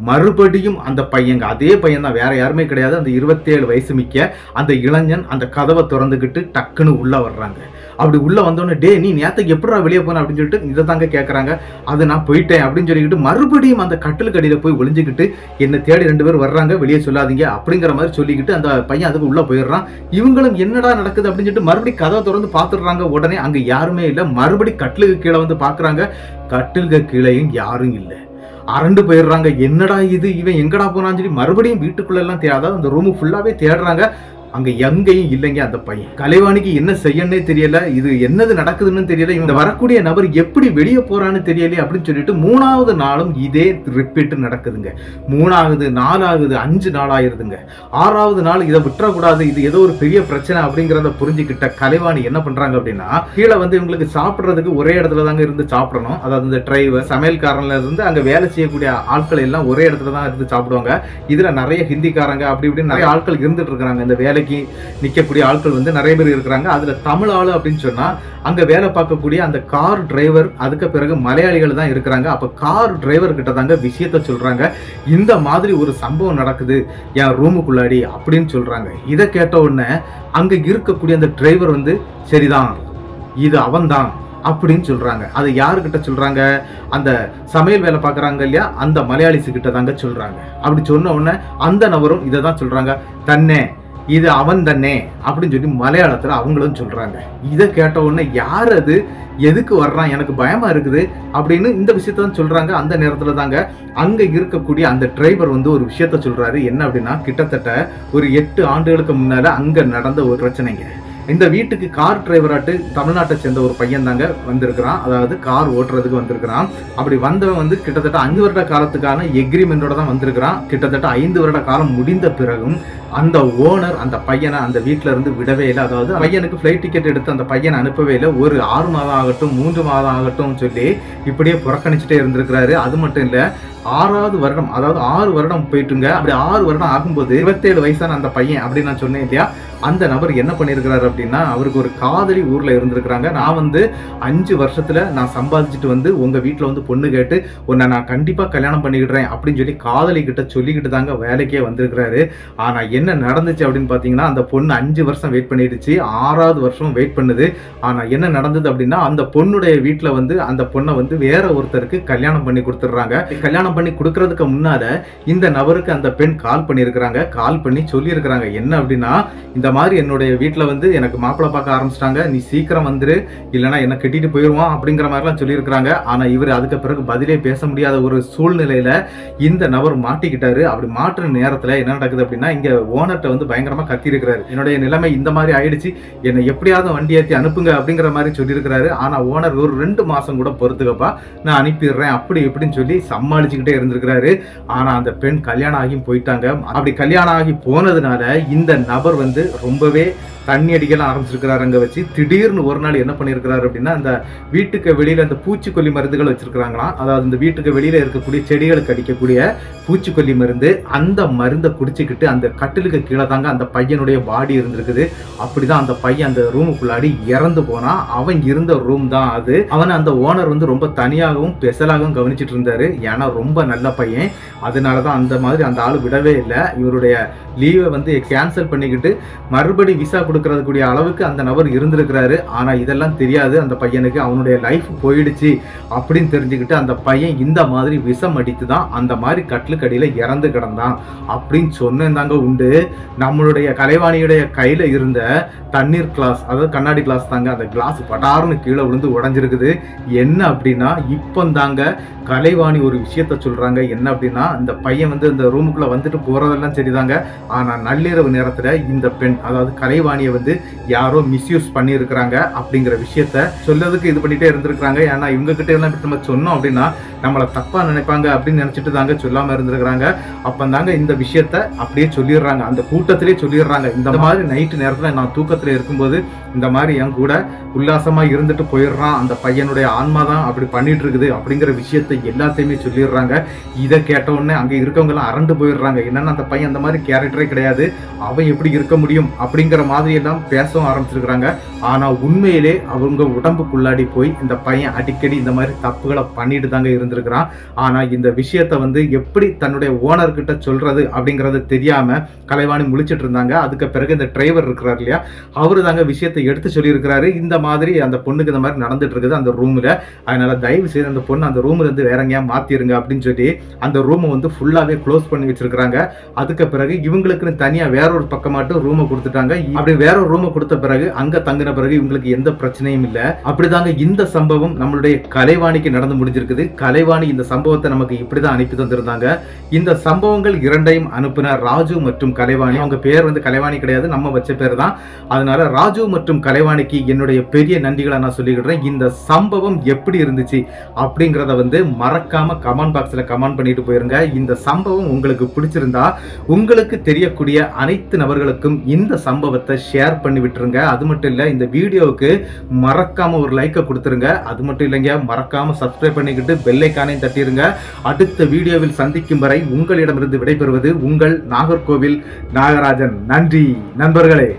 மறுபடியும் அந்த பையங்க, அதே பையன் தான், வேற யாருமே கிடையாது. அந்த 27 வயசு மிக்க அந்த இளைஞன் அந்த கதவை திறந்துகிட்டு டக்குன்னு உள்ள வர்றாங்க. அப்படி உள்ள வந்தோடனே, டே நீ நேரத்துக்கு எப்படா வெளியே போன அப்படின்னு சொல்லிட்டு இதை தாங்க கேட்கறாங்க. அது நான் போயிட்டேன் அப்படின்னு சொல்லிக்கிட்டு மறுபடியும் அந்த கட்டிலுக்கு அடியில போய் ஒளிஞ்சுக்கிட்டு என்ன தேடி 2 பேர் வர்றாங்க, வெளியே சொல்லாதீங்க அப்படிங்கிற மாதிரி சொல்லிக்கிட்டு அந்த பையன் அதுக்கு உள்ள போயிடுறான். இவங்களும் என்னடா நடக்குது அப்படின்னு சொல்லிட்டு மறுபடியும் கதவை திறந்து பார்த்துடுறாங்க. உடனே அங்க யாருமே இல்லை. மறுபடியும் கட்டிலுக்கு கீழே வந்து பாக்குறாங்க. கட்டிலுக்கு கீழேயும் யாரும் இல்லை. அரண்டு போயிடுறாங்க. என்னடா இது, இவன் எங்கடா போனான்னு சொல்லி மறுபடியும் வீட்டுக்குள்ள எல்லாம் அதாவது அந்த ரூமு ஃபுல்லாவே தேடுறாங்க. அங்க எங்கேயும் இல்லைங்க அந்த பையன். கலைவாணிக்கு என்ன செய்யணும்னே தெரியல. இது என்னது நடக்குதுன்னு தெரியல. இந்த வரக்கூடிய நபர் எப்படி வெளியே போறான்னு தெரியல அப்படின்னு சொல்லிட்டு 3வது நாளும் இதே ரிப்பீட் நடக்குதுங்க. 3வது, 4வது, 5 நாள் ஆயிருதுங்க. 6வது நாள் இதை விட்டுறக்கூடாது, இது ஏதோ ஒரு பெரிய பிரச்சனை அப்படிங்கிறத புரிஞ்சுக்கிட்ட கலைவாணி என்ன பண்றாங்க அப்படின்னா, கீழே வந்து இவங்களுக்கு சாப்பிட்றதுக்கு ஒரே இடத்துல தாங்க இருந்து சாப்பிடணும். அதாவது இந்த டிரைவர், சமையல்காரன்ல இருந்து அங்க வேலை செய்யக்கூடிய ஆட்கள் எல்லாம் ஒரே இடத்துல தான் இருந்து சாப்பிடுவாங்க. இதுல நிறைய ஹிந்திக்காரங்க அப்படி இப்படின்னு நிறைய ஆட்கள் இருந்துட்டு இருக்காங்க. இந்த வேலை நிக்கக்கூடிய ஆட்கள் வந்து நிறைய பேர் இருக்கிறாங்க. அதுல தமிழ் ஆளு அப்படின்னு சொன்னா அங்க வேலை பார்க்கக்கூடிய அந்த கார் டிரைவர், அதுக்கு பிறகு மலையாளிகள் தான் இருக்கிறாங்க. அப்ப கார் டிரைவர் கிட்ட தாங்க விஷயத்த சொல்றாங்க. இந்த மாதிரி ஒரு சம்பவம் நடக்குது என் ரூமுக்குள்ளாடி அப்படின்னு சொல்றாங்க. இதை கேட்ட உடனே அங்க இருக்கக்கூடிய அந்த டிரைவர் வந்து, சரிதான் இது அவன்தான் அப்படின்னு சொல்றாங்க. அது யாருக்கிட்ட சொல்றாங்க? அந்த சமையல் வேலை பார்க்கறாங்க இல்லையா, அந்த மலையாளிஸ் கிட்ட தாங்க சொல்றாங்க. அப்படி சொன்ன உடனே அந்த நபரும் இதை தான் சொல்றாங்க, தன்னே இது அவன் தானே அப்படின்னு சொல்லி மலையாளத்துல அவங்களும் சொல்றாங்க. இதை கேட்ட உடனே யார் அது, எதுக்கு வர்றான், எனக்கு பயமா இருக்குது அப்படின்னு இந்த விஷயத்த தான் சொல்றாங்க. அந்த நேரத்துல தாங்க அங்க இருக்கக்கூடிய அந்த டிரைவர் வந்து ஒரு விஷயத்த சொல்றாரு. என்ன அப்படின்னா, கிட்டத்தட்ட ஒரு 8 ஆண்டுகளுக்கு முன்னால அங்க நடந்த ஒரு பிரச்சனைங்க. இந்த வீட்டுக்கு கார் டிரைவராட்டு தமிழ்நாட்டை சேர்ந்த ஒரு பையன் தாங்க வந்திருக்கிறான். அதாவது கார் ஓட்டுறதுக்கு வந்திருக்கிறான். அப்படி வந்தவன் வந்து கிட்டத்தட்ட 5 வருட காலத்துக்கான எக்ரிமெண்டோட தான் வந்திருக்கிறான். கிட்டத்தட்ட 5 வருட காலம் முடிந்த பிறகும் அந்த ஓனர் அந்த பையனை அந்த வீட்டில இருந்து விடவே இல்லை. அதாவது பையனுக்கு ஃபிளைட் டிக்கெட் எடுத்து அந்த பையனை அனுப்பவே இல்லை. ஒரு 6 மாதம் ஆகட்டும் 3 மாதம் ஆகட்டும் சொல்லி இப்படியே புறக்கணிச்சுட்டே இருந்திருக்கிறாரு. அது மட்டும் இல்லை, 6வது வருடம், அதாவது 6 வருடம் போயிட்டுங்க. அப்படி 6 வருடம் ஆகும்போது 27 வயசான அந்த பையன் அப்படின்னு நான் சொன்னேன் இல்லையா, அந்த நபர் என்ன பண்ணியிருக்கிறாரு அப்படின்னா, அவருக்கு ஒரு காதலி ஊர்ல இருந்திருக்கிறாங்க. நான் வந்து 5 வருஷத்துல நான் சம்பாதிச்சுட்டு வந்து உங்க வீட்டுல வந்து பொண்ணு கேட்டு உன்னை நான் கண்டிப்பா கல்யாணம் பண்ணிக்கிடுறேன் அப்படின்னு சொல்லி காதலி கிட்ட சொல்லிக்கிட்டு தாங்க வேலைக்கே வந்திருக்கிறாரு. ஆனா என்ன நடந்துச்சு அப்படின்னு பாத்தீங்கன்னா, அந்த பொண்ணு 5 வருஷம் வெயிட் பண்ணிடுச்சு, 6வது வருஷம் வெயிட் பண்ணுது. ஆனா என்ன நடந்தது அப்படின்னா, அந்த பொண்ணுடைய வீட்டுல வந்து அந்த பொண்ணை வந்து வேற ஒருத்தருக்கு கல்யாணம் பண்ணி கொடுத்துடுறாங்க. கல்யாணம் பண்ணி கொடுக்கறதுக்கு முன்னால இந்த நபருக்கு அந்த பெண் கால் பண்ணியிருக்கிறாங்க. கால் பண்ணி சொல்லியிருக்கிறாங்க என்ன அப்படின்னா, இந்த மாதிரி என்னுடைய வீட்டுல வந்து எனக்கு மாப்பிள்ளை பார்க்க ஆரம்பிச்சிட்டாங்க, நீ சீக்கிரம் வந்துரு, இல்லைன்னா என்ன கட்டிட்டு போயிடுவான் அப்படிங்கிற மாதிரிலாம் சொல்லியிருக்கிறாங்க. ஆனா இவர் அதுக்கு பிறகு பதிலே பேச முடியாத ஒரு சூழ்நிலையில இந்த நபர் மாட்டிக்கிட்டாரு. அப்படி மாற்ற நேரத்துல என்ன நடக்குது அப்படின்னா, இங்க ஓனர்ட்ட வந்து பயங்கரமா கத்தி இருக்கிறாரு. என்னுடைய நிலைமை இந்த மாதிரி ஆயிடுச்சு, என்னை எப்படியாவது வண்டி ஏற்றி அனுப்புங்க அப்படிங்கிற மாதிரி சொல்லியிருக்கிறாரு. ஆனா ஓனர் ஒரு 2 மாசம் கூட பொறுத்துக்கப்பா, நான் அனுப்பிடுறேன் அப்படி இப்படின்னு சொல்லி சமாளிச்சுக்கிட்டே இருந்திருக்கிறாரு. ஆனா அந்த பெண் கல்யாணம் ஆகி போயிட்டாங்க. அப்படி கல்யாணம் ஆகி போனதுனால இந்த நபர் வந்து ரொம்பவே தண்ணி அடிக்கலாம் ஆரம்பிச்சிருக்கிறாரு. அங்க வச்சு திடீர்னு ஒரு நாள் என்ன பண்ணிருக்கிறாரு அப்படின்னா, அந்த வீட்டுக்கு வெளியில அந்த பூச்சிக்கொல்லி மருந்துகள் வச்சிருக்கிறாங்களாம். அதாவது இந்த வீட்டுக்கு வெளியில இருக்கக்கூடிய செடிகளுக்கு அடிக்கக்கூடிய பூச்சிக்கொல்லி மருந்து, அந்த மருந்தை குடிச்சுக்கிட்டு அந்த கட்டிலுக்கு கீழே தாங்க அந்த பையனுடைய பாடி இருந்திருக்குது. அப்படிதான் அந்த பையன் அந்த ரூமுக்குள்ளாடி இறந்து போனா. அவன் இருந்த ரூம் தான் அது. அவன் அந்த ஓனர் வந்து ரொம்ப தனியாகவும் ஸ்பெஷலாகவும் கவனிச்சிட்டு இருந்தாரு. ஏன்னா ரொம்ப நல்ல பையன், அதனாலதான் அந்த மாதிரி அந்த ஆளு விடவே இல்லை. இவருடைய லீவை வந்து கேன்சல் பண்ணிக்கிட்டு மறுபடி விசா கொடுக்கறதுக்கூடிய அளவுக்கு அந்த நபர் இருந்திருக்கிறாரு. ஆனா இதெல்லாம் தெரியாது அந்த பையனுக்கு. அவனுடைய லைஃப் போயிடுச்சு அப்படின்னு தெரிஞ்சுக்கிட்டு அந்த பையன் இந்த மாதிரி விஷம் அடித்து தான் அந்த மாதிரி கட்டிலுக்கடியில இறந்து கிடந்தான் அப்படின்னு சொன்னதாங்க உண்டு. நம்மளுடைய கலைவாணியுடைய கையில இருந்த தண்ணீர் கிளாஸ், அதாவது கண்ணாடி கிளாஸ் தாங்க, அந்த கிளாஸ் படார்னு கீழே விழுந்து உடஞ்சிருக்குது. என்ன அப்படின்னா இப்போ தாங்க கலைவாணி ஒரு விஷயத்த சொல்றாங்க. என்ன அப்படின்னா, இந்த பையன் வந்து இந்த ரூமுக்குள்ள வந்துட்டு போறதெல்லாம் சரிதாங்க, ஆனா நள்ளிரவு நேரத்துல இந்த பெண், அதாவது கலைவாணியை வந்து யாரோ மிஸ்யூஸ் பண்ணி இருக்கிறாங்க அப்படிங்கிற விஷயத்த சொல்லதுக்கு இது பண்ணிட்டே இருந்திருக்கிறாங்க. ஏன்னா இவங்க கிட்ட எல்லாம் நம்ம சொன்னோம் அப்படின்னா நம்மளை தப்பா நினைப்பாங்க அப்படின்னு நினைச்சிட்டு தாங்க சொல்லாம இருந்திருக்கிறாங்க. அப்பந்தாங்க இந்த விஷயத்த அப்படியே சொல்லிடுறாங்க, அந்த கூட்டத்திலே சொல்லிடுறாங்க. இந்த மாதிரி நைட்டு நேரத்துல நான் தூக்கத்துல இருக்கும்போது இந்த மாதிரி என் கூட உல்லாசமா இருந்துட்டு போயிடுறான், அந்த பையனுடைய ஆன்மா தான் அப்படி பண்ணிட்டு இருக்குது அப்படிங்கிற விஷயத்த எல்லாத்தையுமே சொல்லிடுறாங்க. இதை கேட்ட உடனே அங்க இருக்கவங்க எல்லாம் அரண்டு போயிடுறாங்க. என்னன்னா அந்த பையன் அந்த மாதிரி கேரக்டரே கிடையாது, அவன் எப்படி இருக்க முடியும் அப்படிங்கிற மாதிரி எல்லாம் பேசவும் ஆரம்பிச்சிருக்கிறாங்க. ஆனா உண்மையிலே அவங்க உடம்புக்குள்ளாடி போய் இந்த பையன் அடிக்கடி இந்த மாதிரி தப்புகளை பண்ணிட்டு தாங்க இருந்திருக்கிறான். ஆனா இந்த விஷயத்த வந்து எப்படி தன்னுடைய ஓனர் கிட்ட சொல்றது அப்படிங்கறது தெரியாம கலைவாணி முழிச்சிட்டு இருந்தாங்க. அதுக்கு பிறகு இந்த டிரைவர் இருக்கிறார் இல்லையா, அவரு தாங்க விஷயத்தை எடுத்து சொல்லி இருக்கிறாரு. இந்த மாதிரி அந்த பொண்ணுக்கு இந்த மாதிரி நடந்துட்டு இருக்குது அந்த ரூம்ல, அதனால தயவு செய்து அந்த பொண்ணு அந்த ரூம்ல இருந்து வேற எங்கேயா மாத்திருங்க அப்படின்னு சொல்லி அந்த ரூமை வந்து ஃபுல்லாவே க்ளோஸ் பண்ணி வச்சிருக்காங்க. அதுக்கு பிறகு இவங்களுக்கு தனியா வேற ஒரு பக்கமாட்டும் ரூமை கொடுத்துட்டாங்க. அப்படி வேற ஒரு ரூமை கொடுத்த பிறகு அங்க தங்கின பிறகு இவங்களுக்கு எந்த பிரச்சனையும் இல்ல. அப்படிதாங்க இந்த சம்பவம் நம்மளுடைய கலைவாணிக்கு நடந்து முடிஞ்சிருக்குது. கலைவாணி இந்த சம்பவத்தை நமக்கு இப்படிதான் அனுப்பி தந்திருந்தாங்க. இந்த சம்பவங்கள் இரண்டையும் அனுப்பின ராஜு மற்றும் கலைவாணி. அவங்க பேர் வந்து கலைவாணி கிடையாது, நம்ம வச்ச பேர் தான். அதனால ராஜு மற்றும் கலைவாணிக்கு என்னுடைய பெரிய நன்றிகளை நான் சொல்லிக்கிறேன். இந்த சம்பவம் எப்படி இருந்துச்சு அப்படிங்கறத வந்து மறக்காம கமெண்ட் பாக்ஸ்ல கமெண்ட் பண்ணிட்டு போயிருங்க. இந்த சம்பவம் உங்களுக்கு பிடிச்சிருந்தா உங்களுக்கு தெரியக்கூடிய அனைத்து நபர்களுக்கும் இந்த சம்பவத்தை ஷேர் பண்ணி விட்டுருங்க. அது மட்டும் இல்ல, இந்த வீடியோவுக்கு மறக்காம ஒரு லைக்கை கொடுத்துருங்க. அது மட்டும் இல்லைங்க, மறக்காம சப்ஸ்கிரைப் பண்ணிக்கிட்டு பெல் ஐகானையும் தட்டிருங்க. அடுத்த வீடியோவில் சந்திக்கும் வரை உங்களிடமிருந்து விடைபெறுவது உங்கள் நாகர்கோவில் நாகராஜன். நன்றி நண்பர்களே.